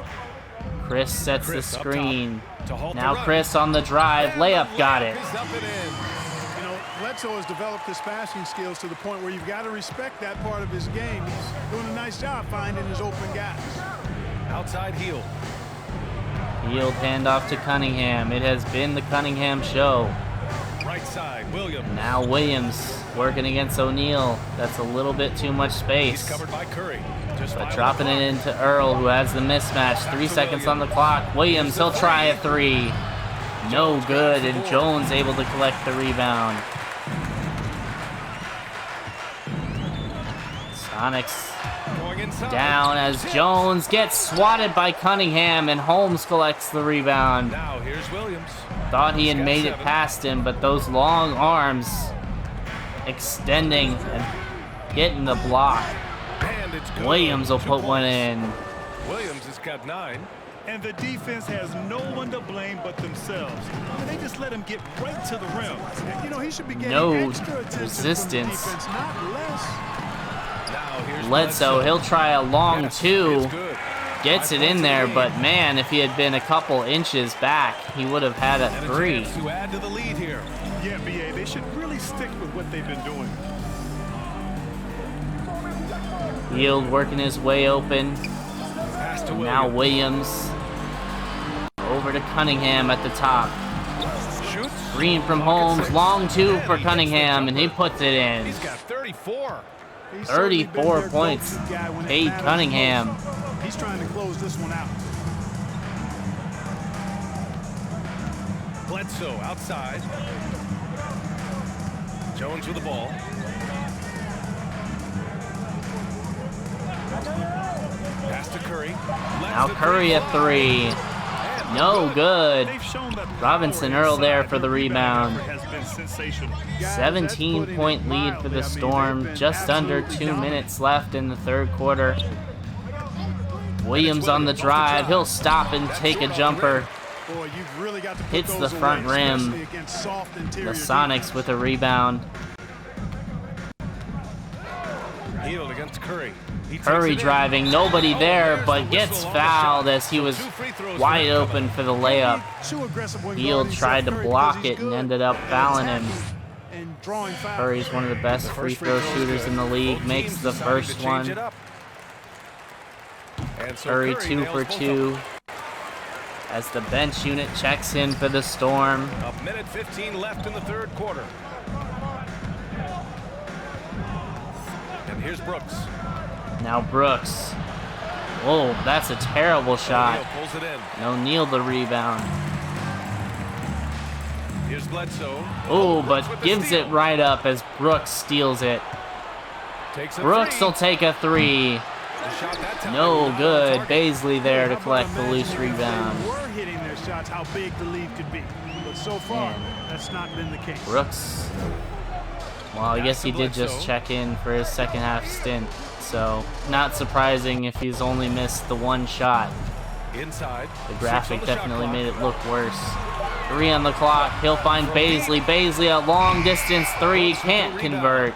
[SPEAKER 1] Chris sets the
[SPEAKER 2] Chris up
[SPEAKER 1] screen.
[SPEAKER 2] top to halt the
[SPEAKER 1] Now
[SPEAKER 2] run.
[SPEAKER 1] Chris on the drive. Layup got it.
[SPEAKER 2] Is up and in.
[SPEAKER 4] You know, Bledsoe has developed his passing skills to the point where you've got to respect that part of his game. He's doing a nice job finding his open guys.
[SPEAKER 2] Outside heel.
[SPEAKER 1] Field handoff to Cunningham. It has been the Cunningham show.
[SPEAKER 2] Right side, Williams.
[SPEAKER 1] Now Williams working against O'Neal. That's a little bit too much
[SPEAKER 2] He's
[SPEAKER 1] space.
[SPEAKER 2] covered by Curry. Just
[SPEAKER 1] But
[SPEAKER 2] five
[SPEAKER 1] dropping
[SPEAKER 2] on
[SPEAKER 1] it
[SPEAKER 2] the
[SPEAKER 1] into Earl, who has the mismatch. 3 seconds on the clock. Williams, he'll try a 3. No good, and Jones able to collect the rebound. Sonics
[SPEAKER 2] Going inside.
[SPEAKER 1] down as Jones gets swatted by Cunningham, and Holmes collects the rebound.
[SPEAKER 2] Now here's Williams.
[SPEAKER 1] Thought he had made it past him, but those long arms extending and getting the block.
[SPEAKER 2] And it's good.
[SPEAKER 1] Williams will
[SPEAKER 2] 2
[SPEAKER 1] put one
[SPEAKER 2] points.
[SPEAKER 1] in.
[SPEAKER 2] Williams has got 9.
[SPEAKER 3] And the defense has no one to blame but themselves. I mean, they just let him get right to the rim.
[SPEAKER 4] You know, he should be getting
[SPEAKER 1] No
[SPEAKER 4] extra attention
[SPEAKER 1] resistance.
[SPEAKER 4] from the defense, not less.
[SPEAKER 2] Now here's
[SPEAKER 1] Bledsoe, he'll try a long
[SPEAKER 2] Yes,
[SPEAKER 1] 2.
[SPEAKER 2] it's good.
[SPEAKER 1] Gets
[SPEAKER 2] 5
[SPEAKER 1] it in
[SPEAKER 2] points
[SPEAKER 1] there,
[SPEAKER 2] lead.
[SPEAKER 1] but man, if he had been a couple inches back, he would have had a
[SPEAKER 2] And
[SPEAKER 1] 3.
[SPEAKER 2] chance to add to the lead here.
[SPEAKER 3] Yeah, BA, they should really stick with what they've been doing.
[SPEAKER 1] Field working his way open.
[SPEAKER 2] Pass to
[SPEAKER 1] Now
[SPEAKER 2] Williams.
[SPEAKER 1] Williams over to Cunningham at the top.
[SPEAKER 2] Shoots.
[SPEAKER 1] Green from Holmes, long 2 for Cunningham, and he puts it in.
[SPEAKER 2] He's got 34.
[SPEAKER 4] He's certainly been
[SPEAKER 1] 34
[SPEAKER 4] their
[SPEAKER 1] points.
[SPEAKER 4] go-to guy when it
[SPEAKER 1] Cade
[SPEAKER 4] matters
[SPEAKER 1] Cunningham.
[SPEAKER 4] most. He's trying to close this one out.
[SPEAKER 2] Bledsoe outside. Jones with the ball. Pass to Curry.
[SPEAKER 1] Now Curry a 3. No good.
[SPEAKER 3] They've shown that
[SPEAKER 1] Robinson
[SPEAKER 3] power
[SPEAKER 1] Earl there
[SPEAKER 3] inside
[SPEAKER 1] for the
[SPEAKER 3] their
[SPEAKER 1] rebound.
[SPEAKER 3] effort has been sensational.
[SPEAKER 4] Guys, that's
[SPEAKER 1] 17-point
[SPEAKER 4] putting it
[SPEAKER 1] lead for the
[SPEAKER 4] mildly. I mean,
[SPEAKER 1] Storm.
[SPEAKER 4] they've been
[SPEAKER 1] Just under
[SPEAKER 4] absolutely
[SPEAKER 1] 2
[SPEAKER 4] dominant.
[SPEAKER 1] minutes left in the third quarter. Williams on the drive. He'll stop and take a jumper.
[SPEAKER 4] Boy, you've really got to put
[SPEAKER 1] Hits the
[SPEAKER 4] those
[SPEAKER 1] front
[SPEAKER 4] away,
[SPEAKER 1] rim.
[SPEAKER 4] especially against soft interior
[SPEAKER 1] The Sonics with a rebound.
[SPEAKER 2] Healed against Curry. He takes
[SPEAKER 1] Curry
[SPEAKER 2] it in.
[SPEAKER 1] driving, nobody
[SPEAKER 2] Oh,
[SPEAKER 1] there,
[SPEAKER 2] there's
[SPEAKER 1] but
[SPEAKER 2] the
[SPEAKER 1] gets
[SPEAKER 2] whistle on the
[SPEAKER 1] fouled
[SPEAKER 2] shot.
[SPEAKER 1] as he
[SPEAKER 2] So
[SPEAKER 1] was
[SPEAKER 2] 2 free throws for
[SPEAKER 1] wide
[SPEAKER 2] him
[SPEAKER 1] open
[SPEAKER 2] coming.
[SPEAKER 1] for the layup.
[SPEAKER 4] Too aggressive when
[SPEAKER 1] Hield
[SPEAKER 4] guarding
[SPEAKER 1] tried to
[SPEAKER 4] Seth Curry
[SPEAKER 1] block
[SPEAKER 4] because he's
[SPEAKER 1] it and
[SPEAKER 4] good
[SPEAKER 1] ended up
[SPEAKER 4] at
[SPEAKER 1] fouling him.
[SPEAKER 4] attacking and drawing fouls.
[SPEAKER 1] Curry's one of the best
[SPEAKER 2] The
[SPEAKER 1] free
[SPEAKER 2] first free
[SPEAKER 1] throw
[SPEAKER 2] throw is
[SPEAKER 1] shooters
[SPEAKER 2] good.
[SPEAKER 1] in the league,
[SPEAKER 2] Both
[SPEAKER 1] makes
[SPEAKER 2] teams
[SPEAKER 1] the
[SPEAKER 2] deciding
[SPEAKER 1] first
[SPEAKER 2] to change
[SPEAKER 1] one.
[SPEAKER 2] it up. And so
[SPEAKER 1] Curry
[SPEAKER 2] Curry
[SPEAKER 1] 2
[SPEAKER 2] nails
[SPEAKER 1] for
[SPEAKER 2] both of
[SPEAKER 1] 2
[SPEAKER 2] them.
[SPEAKER 1] as the bench unit checks in for the Storm.
[SPEAKER 2] A minute 15 left in the third quarter. And here's Brooks.
[SPEAKER 1] Now Brooks. Whoa, that's a terrible shot.
[SPEAKER 2] O'Neal pulls it in.
[SPEAKER 1] And O'Neal the rebound.
[SPEAKER 2] Here's Bledsoe.
[SPEAKER 1] Oh,
[SPEAKER 2] Brooks
[SPEAKER 1] but
[SPEAKER 2] with the
[SPEAKER 1] gives
[SPEAKER 2] steal.
[SPEAKER 1] it right up as Brooks steals it.
[SPEAKER 2] Takes a
[SPEAKER 1] Brooks
[SPEAKER 2] three.
[SPEAKER 1] will take a 3.
[SPEAKER 2] The shot that time
[SPEAKER 1] No
[SPEAKER 2] was
[SPEAKER 1] good.
[SPEAKER 2] on target.
[SPEAKER 1] Baisley there to
[SPEAKER 4] How about
[SPEAKER 1] collect the loose
[SPEAKER 4] imagining if they
[SPEAKER 1] rebound.
[SPEAKER 4] were hitting their shots, how big the lead could be. But so far,
[SPEAKER 1] Man.
[SPEAKER 4] that's not been the case.
[SPEAKER 1] Brooks. Well, I guess he did just check in for his second half stint. So, not surprising if he's only missed the one shot.
[SPEAKER 2] Inside.
[SPEAKER 1] The
[SPEAKER 2] 6
[SPEAKER 1] graphic
[SPEAKER 2] on the shot
[SPEAKER 1] definitely
[SPEAKER 2] clock.
[SPEAKER 1] made it look worse. 3 on the clock. He'll find Baisley. Baisley a long distance 3. Can't convert.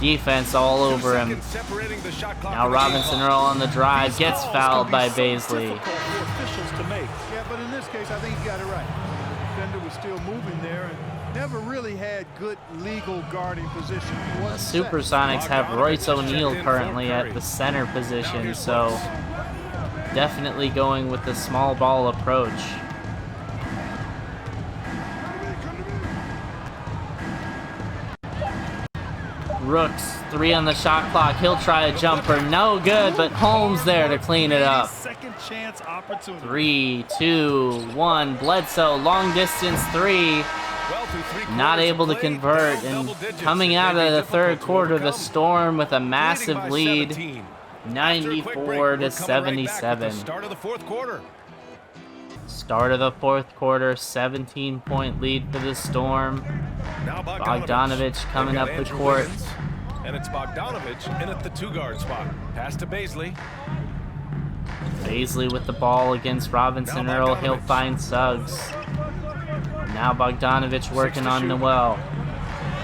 [SPEAKER 1] Defense all
[SPEAKER 2] 2
[SPEAKER 1] over him.
[SPEAKER 2] seconds separating the shot clock
[SPEAKER 1] Now
[SPEAKER 2] from the
[SPEAKER 1] Robinson
[SPEAKER 2] clock.
[SPEAKER 1] Earl on the drive. Gets
[SPEAKER 3] Calls
[SPEAKER 1] fouled
[SPEAKER 3] can
[SPEAKER 1] by
[SPEAKER 3] be so
[SPEAKER 1] Baisley.
[SPEAKER 3] difficult for officials to make.
[SPEAKER 4] Yeah, but in this case, I think you got it right. The defender was still moving there and never really had good legal guarding position. He
[SPEAKER 1] The
[SPEAKER 4] wasn't set.
[SPEAKER 1] Supersonics have Royce O'Neal
[SPEAKER 2] checked in
[SPEAKER 1] currently
[SPEAKER 2] for
[SPEAKER 1] at
[SPEAKER 2] Curry.
[SPEAKER 1] the center
[SPEAKER 2] Now
[SPEAKER 1] position,
[SPEAKER 2] here's
[SPEAKER 1] so
[SPEAKER 2] Brooks.
[SPEAKER 1] definitely going with the small ball approach. Brooks, 3 on the shot clock. He'll try a jumper. No good, but Holmes there to clean it up.
[SPEAKER 3] Second chance opportunity.
[SPEAKER 1] 3, 2, 1. Bledsoe, long distance 3.
[SPEAKER 2] Well, through 3
[SPEAKER 1] Not
[SPEAKER 2] quarters
[SPEAKER 1] able
[SPEAKER 2] of
[SPEAKER 1] to
[SPEAKER 2] play,
[SPEAKER 1] convert.
[SPEAKER 2] down
[SPEAKER 1] And
[SPEAKER 2] double digits.
[SPEAKER 1] coming
[SPEAKER 2] It
[SPEAKER 1] out
[SPEAKER 2] may
[SPEAKER 1] of
[SPEAKER 2] be
[SPEAKER 1] the third
[SPEAKER 2] difficult to
[SPEAKER 1] quarter, the
[SPEAKER 2] overcome.
[SPEAKER 1] Storm with a
[SPEAKER 2] Leading
[SPEAKER 1] massive
[SPEAKER 2] by
[SPEAKER 1] lead.
[SPEAKER 2] 17. After a quick break,
[SPEAKER 1] 94 to
[SPEAKER 2] we're coming right back with
[SPEAKER 1] 77.
[SPEAKER 2] the start of the fourth quarter.
[SPEAKER 1] Start of the fourth quarter, 17-point lead for the Storm.
[SPEAKER 2] Now
[SPEAKER 1] Bogdanovich coming
[SPEAKER 2] They've got
[SPEAKER 1] up the
[SPEAKER 2] Andrew
[SPEAKER 1] court.
[SPEAKER 2] Wiggins, and it's Bogdanovich in at the 2-guard spot. Pass to Baisley.
[SPEAKER 1] Baisley with the ball against Robinson
[SPEAKER 2] Now
[SPEAKER 1] Earl. He'll
[SPEAKER 2] Bogdanovich.
[SPEAKER 1] find Suggs. Now Bogdanovich working
[SPEAKER 2] to
[SPEAKER 1] on
[SPEAKER 2] shoot.
[SPEAKER 1] Noel.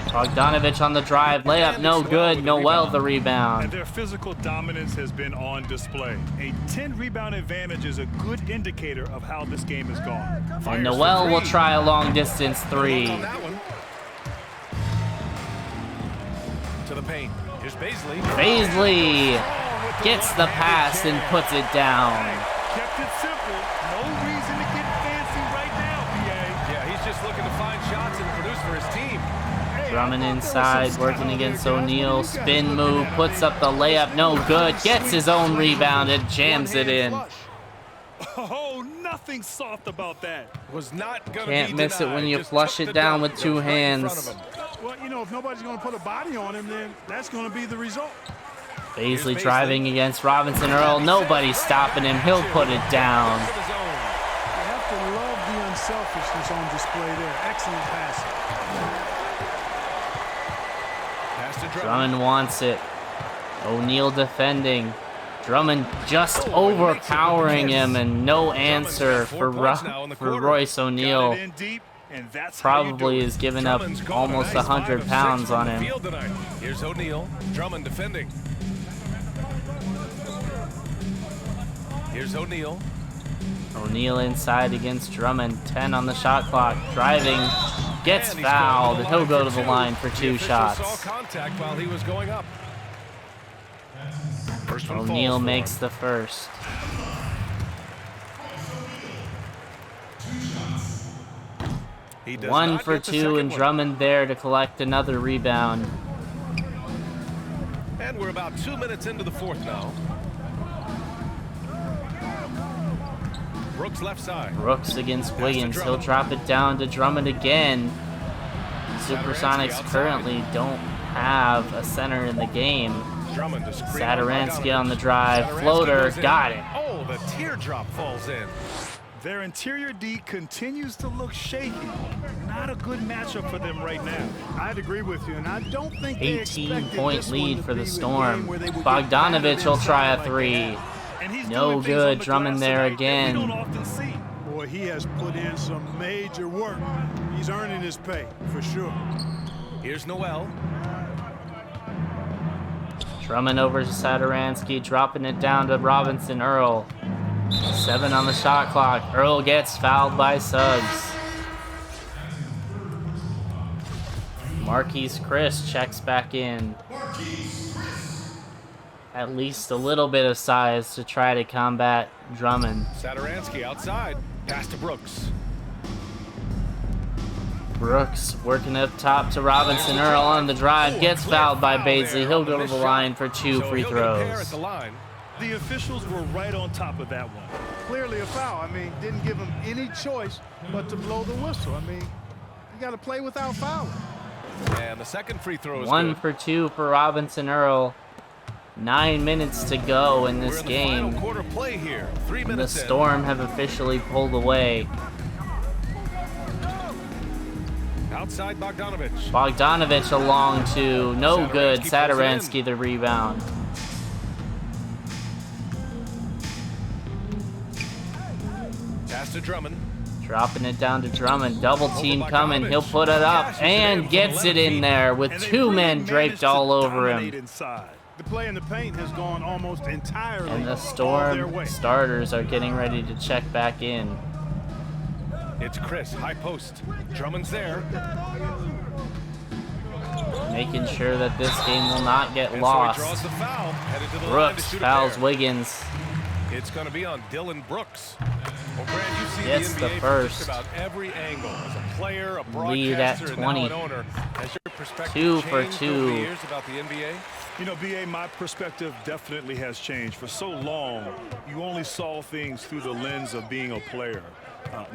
[SPEAKER 1] Bogdanovich on the drive. Layup no good. Noel the
[SPEAKER 3] And
[SPEAKER 1] rebound.
[SPEAKER 3] their physical dominance has been on display. A 10-rebound advantage is a good indicator of how this game has gone.
[SPEAKER 1] And
[SPEAKER 2] Fires
[SPEAKER 1] Noel
[SPEAKER 2] for
[SPEAKER 1] will
[SPEAKER 2] 3.
[SPEAKER 1] try a long distance 3.
[SPEAKER 2] On that one. To the paint. Here's Baisley.
[SPEAKER 1] Baisley gets the pass and puts it down.
[SPEAKER 3] Kept it simple. No reason to get fancy right now, PA.
[SPEAKER 2] Yeah, he's just looking to find shots and produce for his team.
[SPEAKER 1] Drummond inside, working against O'Neal. Spin move, puts up the layup, no good. Gets his own rebound and jams it in.
[SPEAKER 3] Oh, nothing soft about that.
[SPEAKER 2] Was not gonna
[SPEAKER 1] Can't
[SPEAKER 2] be
[SPEAKER 1] miss it when
[SPEAKER 2] denied.
[SPEAKER 1] you
[SPEAKER 2] Just
[SPEAKER 1] flush
[SPEAKER 2] took
[SPEAKER 1] it
[SPEAKER 2] the
[SPEAKER 1] down
[SPEAKER 2] dunk
[SPEAKER 1] with two
[SPEAKER 2] right in front
[SPEAKER 1] hands.
[SPEAKER 2] of him.
[SPEAKER 4] Well, you know, if nobody's going to put a body on him, then that's going to be the result.
[SPEAKER 1] Baisley driving against Robinson Earl. Nobody's stopping him. He'll put it down.
[SPEAKER 2] Of his own.
[SPEAKER 4] You have to love the unselfishness on display there. Excellent passing.
[SPEAKER 2] Pass to Drummond.
[SPEAKER 1] Drummond wants it. O'Neal defending. Drummond just overpowering him, and no answer for Royce
[SPEAKER 3] Got
[SPEAKER 1] O'Neal.
[SPEAKER 3] it in deep, and that's how you do
[SPEAKER 1] Probably
[SPEAKER 3] it.
[SPEAKER 1] is giving up
[SPEAKER 2] Drummond's gone
[SPEAKER 1] almost
[SPEAKER 2] a nice
[SPEAKER 1] 100
[SPEAKER 2] 5 of 6
[SPEAKER 1] pounds
[SPEAKER 2] from
[SPEAKER 1] on
[SPEAKER 2] the
[SPEAKER 1] him.
[SPEAKER 2] field tonight. Here's O'Neal. Drummond defending. Here's O'Neal.
[SPEAKER 1] O'Neal inside against Drummond. 10 on the shot clock. Driving. Gets
[SPEAKER 2] And he's
[SPEAKER 1] fouled.
[SPEAKER 2] going to the
[SPEAKER 1] He'll
[SPEAKER 2] line
[SPEAKER 1] go
[SPEAKER 2] for
[SPEAKER 1] to the
[SPEAKER 2] two.
[SPEAKER 1] line for
[SPEAKER 2] The
[SPEAKER 1] 2
[SPEAKER 2] official
[SPEAKER 1] shots.
[SPEAKER 2] saw contact while he was going up. First one
[SPEAKER 1] O'Neal
[SPEAKER 2] falls for
[SPEAKER 1] makes
[SPEAKER 2] him.
[SPEAKER 1] the first.
[SPEAKER 2] He does
[SPEAKER 1] 1
[SPEAKER 2] not
[SPEAKER 1] for
[SPEAKER 2] get the
[SPEAKER 1] 2,
[SPEAKER 2] second
[SPEAKER 1] and
[SPEAKER 2] one.
[SPEAKER 1] Drummond there to collect another rebound.
[SPEAKER 2] And we're about 2 minutes into the fourth now. Brooks left side.
[SPEAKER 1] Brooks against Wiggins. He'll drop it down to Drummond again. Supersonics currently don't have a center in the game.
[SPEAKER 2] Drummond to screen
[SPEAKER 1] Saturansky on the
[SPEAKER 2] Bogdanovich.
[SPEAKER 1] drive.
[SPEAKER 2] Saturansky
[SPEAKER 1] Floater.
[SPEAKER 2] goes in.
[SPEAKER 1] Got it.
[SPEAKER 2] Oh, the teardrop falls in.
[SPEAKER 3] Their interior D continues to look shaky. Not a good matchup for them right now.
[SPEAKER 4] I'd agree with you, and I don't think they expected
[SPEAKER 1] 18-point
[SPEAKER 4] this one
[SPEAKER 1] lead
[SPEAKER 4] to
[SPEAKER 1] for the
[SPEAKER 4] be
[SPEAKER 1] Storm.
[SPEAKER 4] game where they would get battered
[SPEAKER 1] Bogdanovich will try
[SPEAKER 4] inside
[SPEAKER 1] a
[SPEAKER 4] like
[SPEAKER 1] 3.
[SPEAKER 4] that.
[SPEAKER 3] And he's
[SPEAKER 1] No
[SPEAKER 3] doing things
[SPEAKER 1] good.
[SPEAKER 3] on the
[SPEAKER 1] Drummond
[SPEAKER 3] glass
[SPEAKER 1] there
[SPEAKER 3] tonight that
[SPEAKER 1] again.
[SPEAKER 3] we don't often see.
[SPEAKER 4] Boy, he has put in some major work. He's earning his pay, for sure.
[SPEAKER 2] Here's Noel.
[SPEAKER 1] Drummond over to Satoransky, dropping it down to Robinson Earl. 7 on the shot clock. Earl gets fouled by Suggs. Marquise Chris checks back in. At least a little bit of size to try to combat Drummond.
[SPEAKER 2] Satoransky outside. Pass to Brooks.
[SPEAKER 1] Brooks working up top to Robinson Earl on the drive. Gets fouled by Baisley. He'll go to the line for 2 free throws.
[SPEAKER 3] The officials were right on top of that one.
[SPEAKER 4] Clearly a foul. I mean, didn't give him any choice but to blow the whistle. I mean, you got to play without fouling.
[SPEAKER 2] And the second free throw is
[SPEAKER 1] 1 for 2 for Robinson Earl. 9 minutes to go in this game.
[SPEAKER 2] Quarter play here. 3 minutes.
[SPEAKER 1] The Storm have officially pulled away.
[SPEAKER 2] Outside Bogdanovich.
[SPEAKER 1] Bogdanovich along to no good. Satoransky the rebound.
[SPEAKER 2] Pass to Drummond.
[SPEAKER 1] Dropping it down to Drummond. Double team coming. He'll put it up and gets it in there with 2 men draped all over him.
[SPEAKER 4] The play in the paint has gone almost entirely.
[SPEAKER 1] And the Storm starters are getting ready to check back in.
[SPEAKER 2] It's Chris, high post. Drummond's there.
[SPEAKER 1] Making sure that this game will not get lost.
[SPEAKER 2] So he draws the foul, headed to the line
[SPEAKER 1] Brooks
[SPEAKER 2] to shoot
[SPEAKER 1] fouls
[SPEAKER 2] it there.
[SPEAKER 1] Wiggins.
[SPEAKER 2] It's going to be on Dylan Brooks. Well, Brad, you've seen
[SPEAKER 1] Gets
[SPEAKER 2] the
[SPEAKER 1] the
[SPEAKER 2] NBA
[SPEAKER 1] first.
[SPEAKER 2] from just about every angle. As a player, a
[SPEAKER 1] Lead at
[SPEAKER 2] broadcaster, and
[SPEAKER 1] 20.
[SPEAKER 2] now an owner. Has your perspective
[SPEAKER 1] 2 for
[SPEAKER 2] changed
[SPEAKER 1] 2.
[SPEAKER 2] over the years about the NBA?
[SPEAKER 3] You know, B.A., my perspective definitely has changed. For so long, you only saw things through the lens of being a player.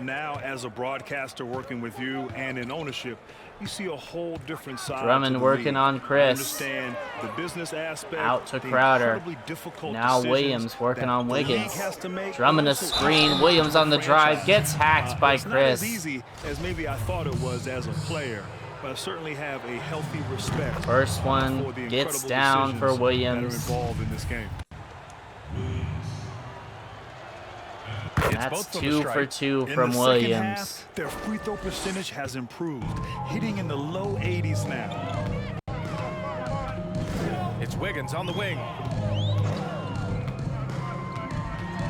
[SPEAKER 3] Now, as a broadcaster working with you and in ownership, you see a whole different side.
[SPEAKER 1] Drummond working on Chris.
[SPEAKER 3] I understand the business aspect.
[SPEAKER 1] Out to Crowder. Now Williams working on Wiggins. Drummond a screen. Williams on the drive. Gets hacked by
[SPEAKER 3] It's not
[SPEAKER 1] Chris.
[SPEAKER 3] as easy as maybe I thought it was as a player, but I certainly have a healthy respect.
[SPEAKER 1] First one
[SPEAKER 3] for the
[SPEAKER 1] gets
[SPEAKER 3] incredible
[SPEAKER 1] down for
[SPEAKER 3] decisions
[SPEAKER 1] Williams.
[SPEAKER 3] that are involved in this game.
[SPEAKER 1] That's 2 for 2
[SPEAKER 3] In
[SPEAKER 1] from
[SPEAKER 3] the second
[SPEAKER 1] Williams.
[SPEAKER 3] half, their free throw percentage has improved, hitting in the low 80s now.
[SPEAKER 2] It's Wiggins on the wing.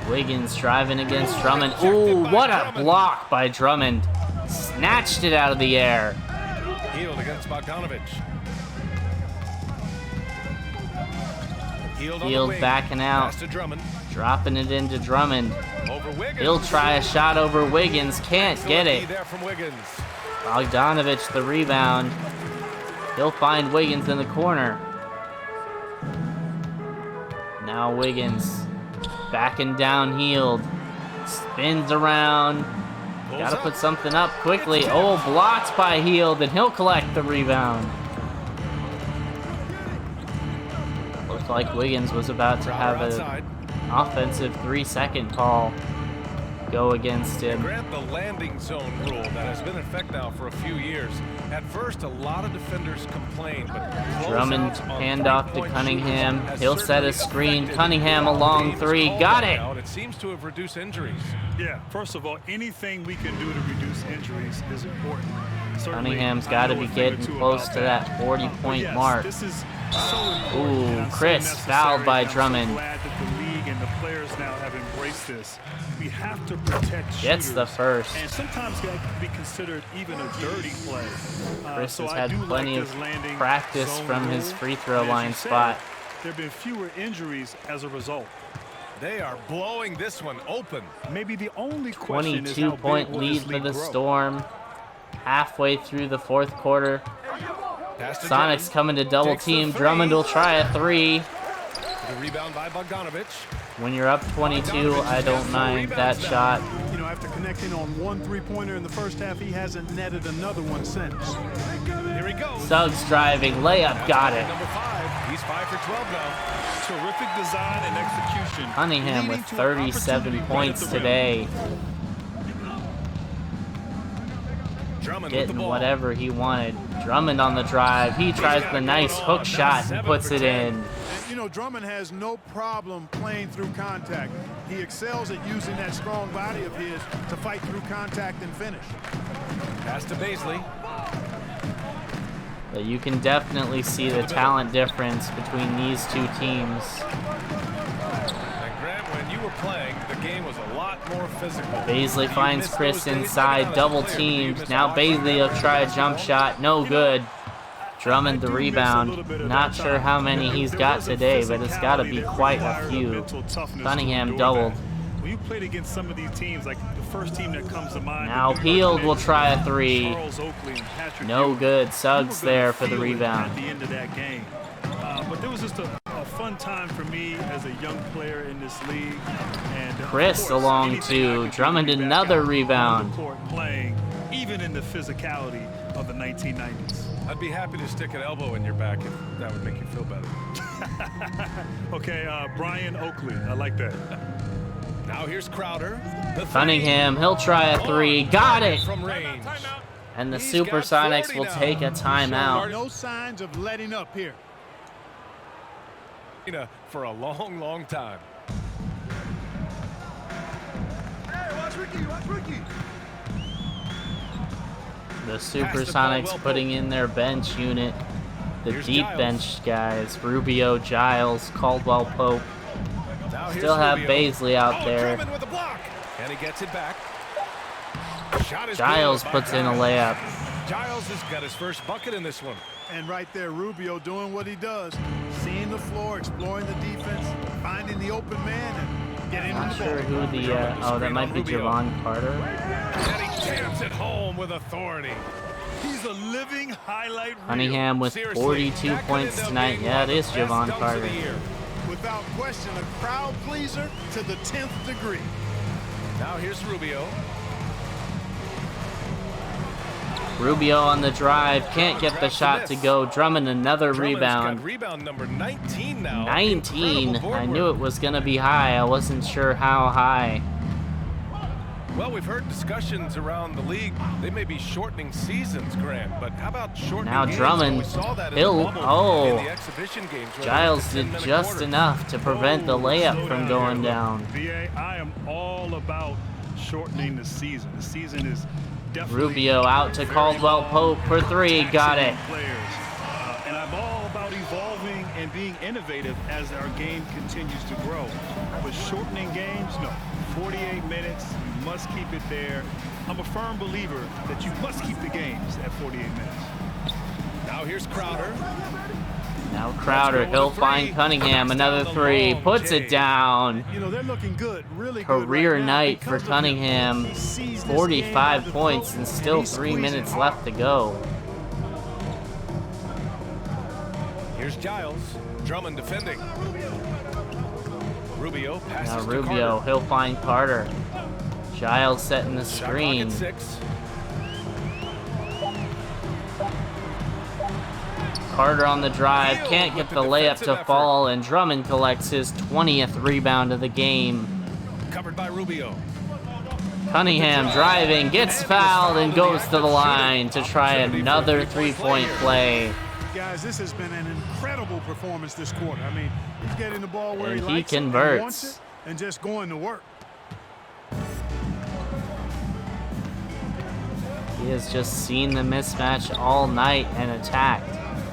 [SPEAKER 1] Wiggins driving against Drummond. Ooh, what a block by Drummond. Snatched it out of the air.
[SPEAKER 2] Healed against Bogdanovich. Healed on the
[SPEAKER 1] Field
[SPEAKER 2] wing.
[SPEAKER 1] backing out.
[SPEAKER 2] Pass to Drummond.
[SPEAKER 1] Dropping it into Drummond.
[SPEAKER 2] Over Wiggins.
[SPEAKER 1] He'll try a shot over Wiggins. Can't get it.
[SPEAKER 2] There from Wiggins.
[SPEAKER 1] Bogdanovich the rebound. He'll find Wiggins in the corner. Now Wiggins backing down Healed. Spins around. Gotta put something up quickly. Oh, blocked by Healed, and he'll collect the rebound. Looked like Wiggins was about to have an offensive 3-second call go against him.
[SPEAKER 2] Grant the landing zone rule that has been in effect now for a few years. At first, a lot of defenders complained, but
[SPEAKER 1] Drummond handoff to
[SPEAKER 2] three-point
[SPEAKER 1] Cunningham.
[SPEAKER 2] shooters has
[SPEAKER 1] He'll set a
[SPEAKER 2] certainly
[SPEAKER 1] screen.
[SPEAKER 2] affected
[SPEAKER 1] Cunningham
[SPEAKER 2] how
[SPEAKER 1] a
[SPEAKER 2] the
[SPEAKER 1] long
[SPEAKER 2] game's
[SPEAKER 1] 3.
[SPEAKER 2] called
[SPEAKER 1] Got
[SPEAKER 2] right
[SPEAKER 1] it.
[SPEAKER 2] now, and it seems to have reduced injuries.
[SPEAKER 3] Yeah, first of all, anything we can do to reduce injuries is important. Certainly,
[SPEAKER 1] Cunningham's
[SPEAKER 3] I
[SPEAKER 1] got to
[SPEAKER 3] know
[SPEAKER 1] be
[SPEAKER 3] a thing or
[SPEAKER 1] getting
[SPEAKER 3] two
[SPEAKER 1] close
[SPEAKER 3] about
[SPEAKER 1] to that 40-point
[SPEAKER 3] Yes,
[SPEAKER 1] mark.
[SPEAKER 3] This is so important,
[SPEAKER 1] Ooh,
[SPEAKER 3] and I'm so
[SPEAKER 1] Chris
[SPEAKER 3] necessary,
[SPEAKER 1] fouled by
[SPEAKER 3] and I'm
[SPEAKER 1] Drummond.
[SPEAKER 3] So glad that the league and the players now have embraced this. We have to protect
[SPEAKER 1] Gets the
[SPEAKER 3] shooters,
[SPEAKER 1] first.
[SPEAKER 3] and sometimes that can be considered even a dirty play.
[SPEAKER 1] Chris
[SPEAKER 3] So
[SPEAKER 1] has
[SPEAKER 3] I
[SPEAKER 1] had
[SPEAKER 3] do
[SPEAKER 1] plenty
[SPEAKER 3] like
[SPEAKER 1] of
[SPEAKER 3] this landing
[SPEAKER 1] practice
[SPEAKER 3] zone
[SPEAKER 1] from his
[SPEAKER 3] rule,
[SPEAKER 1] free throw
[SPEAKER 3] and as
[SPEAKER 1] line
[SPEAKER 3] you said,
[SPEAKER 1] spot.
[SPEAKER 3] there have been fewer injuries as a result.
[SPEAKER 2] They are blowing this one open.
[SPEAKER 3] Maybe the only question is how big
[SPEAKER 1] 22-point
[SPEAKER 3] will
[SPEAKER 1] lead
[SPEAKER 3] this
[SPEAKER 1] for
[SPEAKER 3] lead
[SPEAKER 1] the
[SPEAKER 3] grow?
[SPEAKER 1] Storm. Halfway through the 4th quarter.
[SPEAKER 2] Pass to
[SPEAKER 1] Sonics
[SPEAKER 2] Drummond.
[SPEAKER 1] coming to double
[SPEAKER 2] Takes the
[SPEAKER 1] team.
[SPEAKER 2] three.
[SPEAKER 1] Drummond will try a 3.
[SPEAKER 2] The rebound by Bogdanovich.
[SPEAKER 1] When you're up 22, I don't mind that shot.
[SPEAKER 4] You know, after connecting on 1 3-pointer in the first half, he hasn't netted another one since.
[SPEAKER 2] Here he goes.
[SPEAKER 1] Suggs driving, layup, got it.
[SPEAKER 2] Number 5. He's 5 for 12 now.
[SPEAKER 3] Terrific design and execution.
[SPEAKER 1] Cunningham with
[SPEAKER 3] leading to an
[SPEAKER 1] 37
[SPEAKER 3] opportunity right
[SPEAKER 1] points
[SPEAKER 3] at the rim.
[SPEAKER 1] today.
[SPEAKER 2] Drummond with the
[SPEAKER 1] Getting
[SPEAKER 2] ball.
[SPEAKER 1] whatever he wanted. Drummond on the drive. He tries the nice hook shot and puts it in.
[SPEAKER 4] You know, Drummond has no problem playing through contact. He excels at using that strong body of his to fight through contact and finish.
[SPEAKER 2] Pass to Baisley.
[SPEAKER 1] But you can definitely see the talent difference between these two teams.
[SPEAKER 2] And Grant, when you were playing, the game was a lot more physical.
[SPEAKER 1] Baisley finds Chris inside, double teamed. Now Baisley will try a jump shot, no good. Drummond the rebound. Not sure how many he's got today, but it's got to be quite a few. Cunningham doubled.
[SPEAKER 3] When you played against some of these teams, like the first team that comes to mind.
[SPEAKER 1] Now Heald will try a three. No good. Suggs there for the rebound.
[SPEAKER 3] At the end of that game. But there was just a fun time for me as a young player in this league. And
[SPEAKER 1] Chris along too. Drummond another rebound.
[SPEAKER 3] Playing, even in the physicality of the 1990s.
[SPEAKER 2] I'd be happy to stick an elbow in your back if that would make you feel better.
[SPEAKER 3] Okay, Brian Oakley. I like that.
[SPEAKER 2] Now here's Crowder.
[SPEAKER 1] Cunningham, he'll try a three. Got it!
[SPEAKER 2] From range.
[SPEAKER 1] And the Supersonics will take a timeout.
[SPEAKER 4] No signs of letting up here.
[SPEAKER 2] For a long, long time.
[SPEAKER 4] Hey, watch Ricky, watch Ricky.
[SPEAKER 1] The Supersonics putting in their bench unit. The deep bench guys. Rubio, Giles, Caldwell Pope. Still have Baisley out there.
[SPEAKER 2] With the block. And he gets it back.
[SPEAKER 1] Giles puts in a layup.
[SPEAKER 2] Giles has got his first bucket in this one.
[SPEAKER 4] And right there, Rubio doing what he does. Seeing the floor, exploring the defense, finding the open man, and getting
[SPEAKER 1] Not
[SPEAKER 4] on the
[SPEAKER 1] sure
[SPEAKER 4] ball.
[SPEAKER 1] who the, oh, that might be Javon Carter.
[SPEAKER 2] And he jams it home with authority.
[SPEAKER 3] He's a living highlight reel.
[SPEAKER 1] Cunningham with 42 points tonight. Yeah, it is Javon Carter.
[SPEAKER 4] Without question, a crowd pleaser to the 10th degree.
[SPEAKER 2] Now here's Rubio.
[SPEAKER 1] Rubio on the drive, can't get the shot to go. Drummond another rebound.
[SPEAKER 2] Rebound number 19 now.
[SPEAKER 1] 19. I knew it was gonna be high. I wasn't sure how high.
[SPEAKER 2] Well, we've heard discussions around the league. They may be shortening seasons, Grant, but how about shortening
[SPEAKER 1] Now
[SPEAKER 2] games?
[SPEAKER 1] Drummond,
[SPEAKER 2] We saw that in the
[SPEAKER 1] Hill,
[SPEAKER 2] bubble
[SPEAKER 1] oh.
[SPEAKER 2] in the exhibition games where
[SPEAKER 1] Giles
[SPEAKER 2] they
[SPEAKER 1] did
[SPEAKER 2] were 10-minute
[SPEAKER 1] just
[SPEAKER 2] quarters.
[SPEAKER 1] enough to prevent the layup from going down.
[SPEAKER 3] VA, I am all about shortening the season. The season is definitely
[SPEAKER 1] Rubio out to Caldwell Pope for three, got it.
[SPEAKER 3] Players. And I'm all about evolving and being innovative as our game continues to grow. But shortening games, no. 48 minutes, you must keep it there. I'm a firm believer that you must keep the games at 48 minutes.
[SPEAKER 2] Now here's Crowder.
[SPEAKER 1] Now Crowder, he'll find Cunningham, another three, puts it down.
[SPEAKER 4] You know, they're looking good, really good.
[SPEAKER 1] Career
[SPEAKER 4] right now
[SPEAKER 1] night for
[SPEAKER 4] because of him.
[SPEAKER 1] Cunningham.
[SPEAKER 4] He sees this
[SPEAKER 1] 45
[SPEAKER 4] game
[SPEAKER 1] points
[SPEAKER 4] by
[SPEAKER 1] and
[SPEAKER 4] the
[SPEAKER 1] still
[SPEAKER 4] throat,
[SPEAKER 1] 3
[SPEAKER 4] and he's
[SPEAKER 1] minutes
[SPEAKER 4] squeezing
[SPEAKER 1] left to go.
[SPEAKER 2] Here's Giles. Drummond defending. Rubio passes
[SPEAKER 1] Now
[SPEAKER 2] to
[SPEAKER 1] Rubio,
[SPEAKER 2] Carter.
[SPEAKER 1] he'll find Carter. Giles setting the
[SPEAKER 2] Shot clock
[SPEAKER 1] screen.
[SPEAKER 2] at 6.
[SPEAKER 1] Carter on the drive, can't get the layup to fall, and Drummond collects his 20th rebound of the game.
[SPEAKER 2] Covered by Rubio.
[SPEAKER 1] Cunningham driving, gets fouled, and goes to the line to try another three-point play.
[SPEAKER 4] Guys, this has been an incredible performance this quarter. I mean, he's getting the ball where
[SPEAKER 1] And
[SPEAKER 4] he
[SPEAKER 1] he
[SPEAKER 4] likes it, and
[SPEAKER 1] converts.
[SPEAKER 4] wants it, and just going to work.
[SPEAKER 1] He has just seen the mismatch all night and attacked.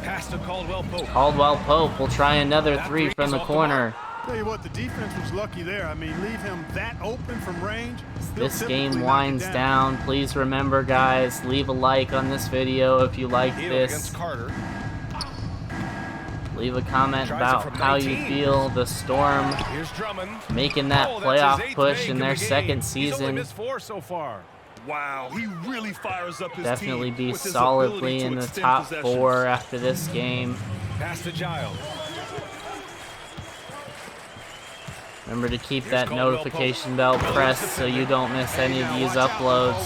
[SPEAKER 2] Pass to Caldwell Pope.
[SPEAKER 1] Caldwell Pope will try another three from the corner.
[SPEAKER 4] Tell you what, the defense was lucky there. I mean, leave him that open from range. he'll
[SPEAKER 1] This
[SPEAKER 4] typically
[SPEAKER 1] game
[SPEAKER 4] knock it
[SPEAKER 1] winds down. Please remember, guys, leave a like on this video if you like
[SPEAKER 2] Heel
[SPEAKER 1] this.
[SPEAKER 2] against Carter.
[SPEAKER 1] Leave a comment
[SPEAKER 2] Tries it
[SPEAKER 1] about
[SPEAKER 2] from
[SPEAKER 1] how you
[SPEAKER 2] 19.
[SPEAKER 1] feel the Storm
[SPEAKER 2] Here's Drummond.
[SPEAKER 1] making that
[SPEAKER 2] Oh, that's
[SPEAKER 1] playoff
[SPEAKER 2] his 8th
[SPEAKER 1] push
[SPEAKER 2] make
[SPEAKER 1] in
[SPEAKER 2] of
[SPEAKER 1] their
[SPEAKER 2] the game.
[SPEAKER 1] second
[SPEAKER 2] He's only
[SPEAKER 1] season.
[SPEAKER 2] missed 4 so far.
[SPEAKER 3] Wow, he really fires up his
[SPEAKER 1] Definitely
[SPEAKER 3] team
[SPEAKER 1] be
[SPEAKER 3] with his
[SPEAKER 1] solidly
[SPEAKER 3] ability to
[SPEAKER 1] in the
[SPEAKER 3] extend
[SPEAKER 1] top
[SPEAKER 3] possessions.
[SPEAKER 1] 4 after this game.
[SPEAKER 2] Pass to Giles.
[SPEAKER 1] Remember to keep
[SPEAKER 2] Here's
[SPEAKER 1] that
[SPEAKER 2] Caldwell
[SPEAKER 1] notification bell pressed so you don't miss any of these uploads.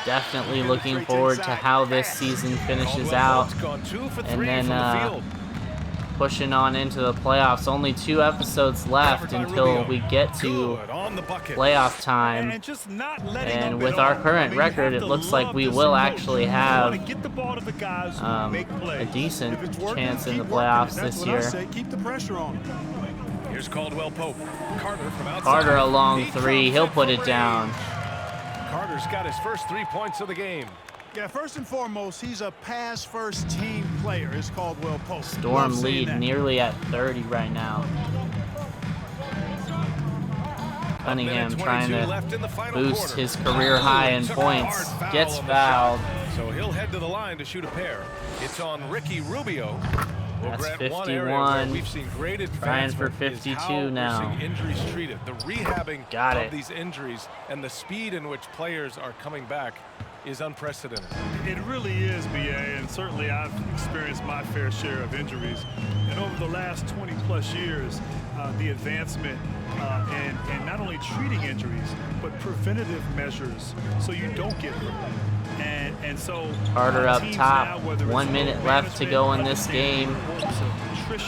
[SPEAKER 1] Definitely looking forward to how this season finishes
[SPEAKER 2] Caldwell
[SPEAKER 1] out.
[SPEAKER 2] Pope's gone 2 for 3
[SPEAKER 1] And then
[SPEAKER 2] from the field.
[SPEAKER 1] pushing on into the playoffs. Only 2 episodes left until we get to playoff time. And with our current record, it looks like we will actually have a decent chance in the playoffs this year.
[SPEAKER 4] Keep the pressure on.
[SPEAKER 2] Here's Caldwell Pope. Carter from outside.
[SPEAKER 1] Carter a long 3. He'll put it down.
[SPEAKER 2] Carter's got his first 3 points of the game.
[SPEAKER 4] Yeah, first and foremost, he's a pass-first team player. It's Caldwell Pope.
[SPEAKER 1] Storm lead nearly at 30 right now. Cunningham trying to boost his career high in points. Gets fouled.
[SPEAKER 2] So he'll head to the line to shoot a pair. It's on Ricky Rubio.
[SPEAKER 1] That's
[SPEAKER 2] Over at
[SPEAKER 1] 51.
[SPEAKER 2] one area where we've seen great
[SPEAKER 1] Trying for
[SPEAKER 2] advancement is
[SPEAKER 1] 52
[SPEAKER 2] how
[SPEAKER 1] now.
[SPEAKER 2] we're seeing injuries treated. The rehabbing
[SPEAKER 1] Got
[SPEAKER 2] of
[SPEAKER 1] it.
[SPEAKER 2] these injuries and the speed in which players are coming back is unprecedented.
[SPEAKER 3] It really is, BA, and certainly I've experienced my fair share of injuries. And over the last 20-plus years, the advancement and not only treating injuries, but preventative measures so you don't get hurt. And so
[SPEAKER 1] Carter up
[SPEAKER 3] teams
[SPEAKER 1] top.
[SPEAKER 3] now, whether it's
[SPEAKER 1] 1 minute left to go in this game.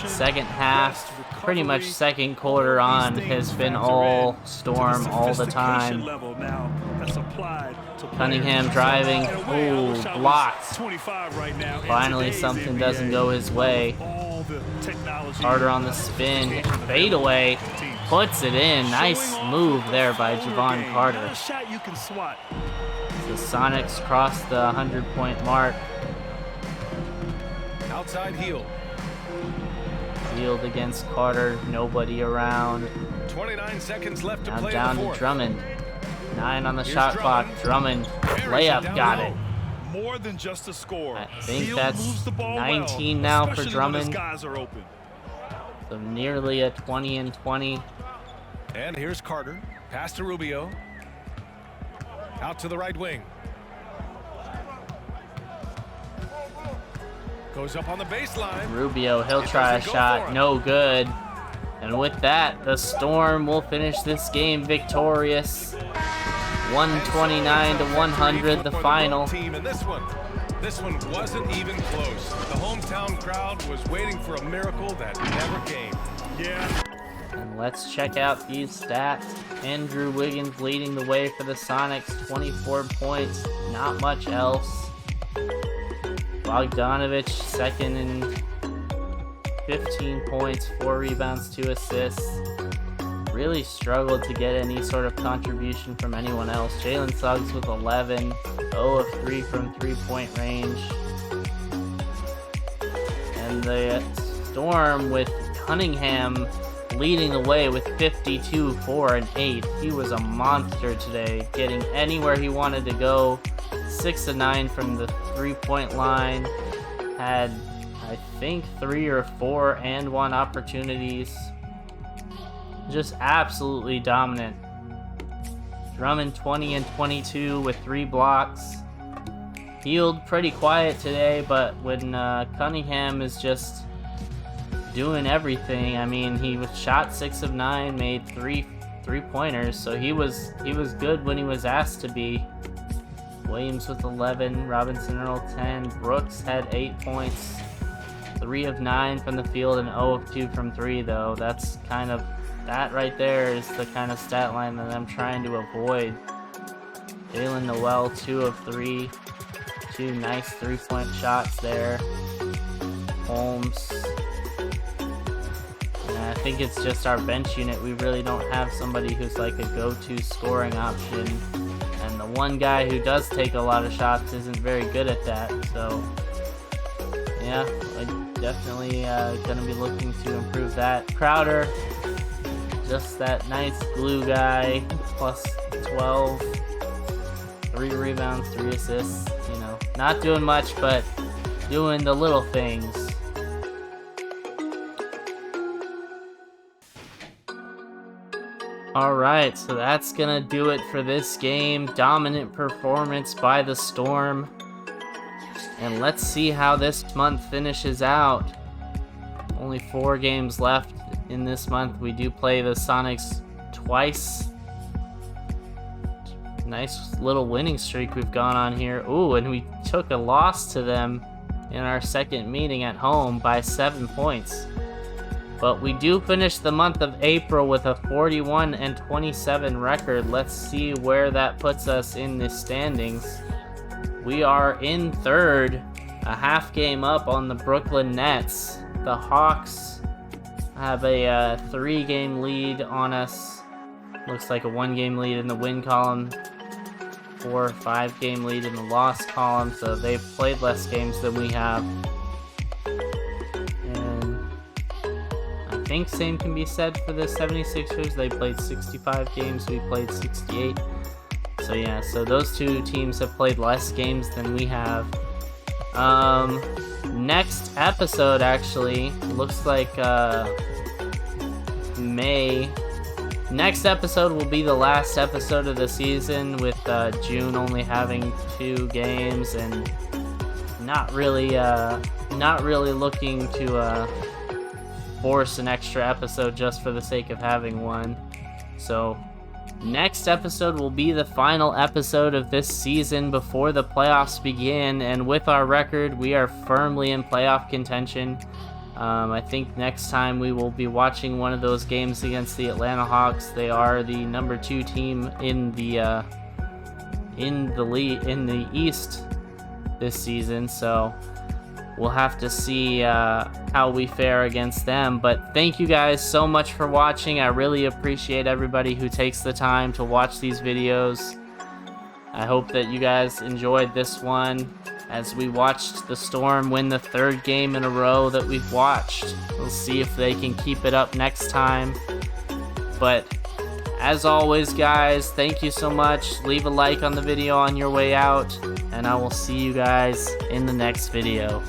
[SPEAKER 1] Second half, pretty much second quarter on, has been all Storm all the time. Cunningham driving. Ooh, blocked. Finally, something doesn't go his way. Carter on the spin. Fade away. Puts it in. Nice move there by Javon Carter. The Sonics cross the 100-point mark.
[SPEAKER 2] Outside heel.
[SPEAKER 1] Field against Carter. Nobody around.
[SPEAKER 2] 29 seconds left to
[SPEAKER 1] Now
[SPEAKER 2] play
[SPEAKER 1] down
[SPEAKER 2] the
[SPEAKER 1] to
[SPEAKER 2] fourth.
[SPEAKER 1] Drummond. 9 on the
[SPEAKER 2] Here's
[SPEAKER 1] shot clock. Drummond. Layup. Got it.
[SPEAKER 3] More than just a score.
[SPEAKER 1] I think
[SPEAKER 3] Field
[SPEAKER 1] that's
[SPEAKER 3] moves the ball
[SPEAKER 1] 19
[SPEAKER 3] well,
[SPEAKER 1] now for
[SPEAKER 3] especially when his
[SPEAKER 1] Drummond.
[SPEAKER 3] guys are open.
[SPEAKER 1] So nearly a 20 and 20.
[SPEAKER 2] And here's Carter. Pass to Rubio. Out to the right wing. Goes up on the baseline.
[SPEAKER 1] Rubio, he'll try a shot. No good. And with that, the Storm will finish this game victorious. 129 to 100, the final.
[SPEAKER 2] Team in this one wasn't even close. The hometown crowd was waiting for a miracle that never came.
[SPEAKER 3] Yeah.
[SPEAKER 1] And let's check out these stats. Andrew Wiggins leading the way for the Sonics, 24 points, not much else. Bogdanovich second in 15 points, 4 rebounds, 2 assists. Really struggled to get any sort of contribution from anyone else. Jalen Suggs with 11, 0 of 3 from 3-point range. And the Storm with Cunningham leading the way with 52, 4, and 8. He was a monster today, getting anywhere he wanted to go. 6 of 9 from the 3-point line. Had, I think, 3 or 4 and 1 opportunities. Just absolutely dominant. Drummond 20 and 22 with 3 blocks. Field pretty quiet today, but when Cunningham is just doing everything, I mean, he was shot 6 of 9, made 3 3-pointers, so he was good when he was asked to be. Williams with 11, Robinson Earl 10, Brooks had 8 points, 3 of 9 from the field and 0 of 2 from 3 though. That's kind of, that right there is the kind of stat line that I'm trying to avoid. Jalen Noel 2 of 3, 2 nice 3-point shots there. Holmes. And I think it's just our bench unit. We really don't have somebody who's like a go-to scoring option. And the one guy who does take a lot of shots isn't very good at that. So, yeah, I'm definitely going to be looking to improve that. Crowder, just that nice glue guy, plus 12, 3 rebounds, 3 assists. You know, not doing much, but doing the little things. Alright, so that's gonna do it for this game. Dominant performance by the Storm. And let's see how this month finishes out. Only 4 games left in this month. We do play the Sonics twice. Nice little winning streak we've gone on here. Ooh, and we took a loss to them in our second meeting at home by 7 points. But we do finish the month of April with a 41-27 record. Let's see where that puts us in the standings. We are in third, a half game up on the Brooklyn Nets. The Hawks have a 3-game lead on us. Looks like a 1-game lead in the win column, 4 or 5-game lead in the loss column, so they've played less games than we have. And I think same can be said for the 76ers. They played 65 games, we played 68. So yeah, so those two teams have played less games than we have. Next episode actually looks like May. Next episode will be the last episode of the season, with June only having 2 games, and not really looking to force an extra episode just for the sake of having one. So next episode will be the final episode of this season before the playoffs begin, and with our record, we are firmly in playoff contention. I think next time we will be watching one of those games against the Atlanta Hawks. They are the number 2 team in the East this season, so we'll have to see how we fare against them. But thank you guys so much for watching. I really appreciate everybody who takes the time to watch these videos. I hope that you guys enjoyed this one as we watched the Storm win the 3rd game in a row that we've watched. We'll see if they can keep it up next time. But as always, guys, thank you so much. Leave a like on the video on your way out, and I will see you guys in the next video.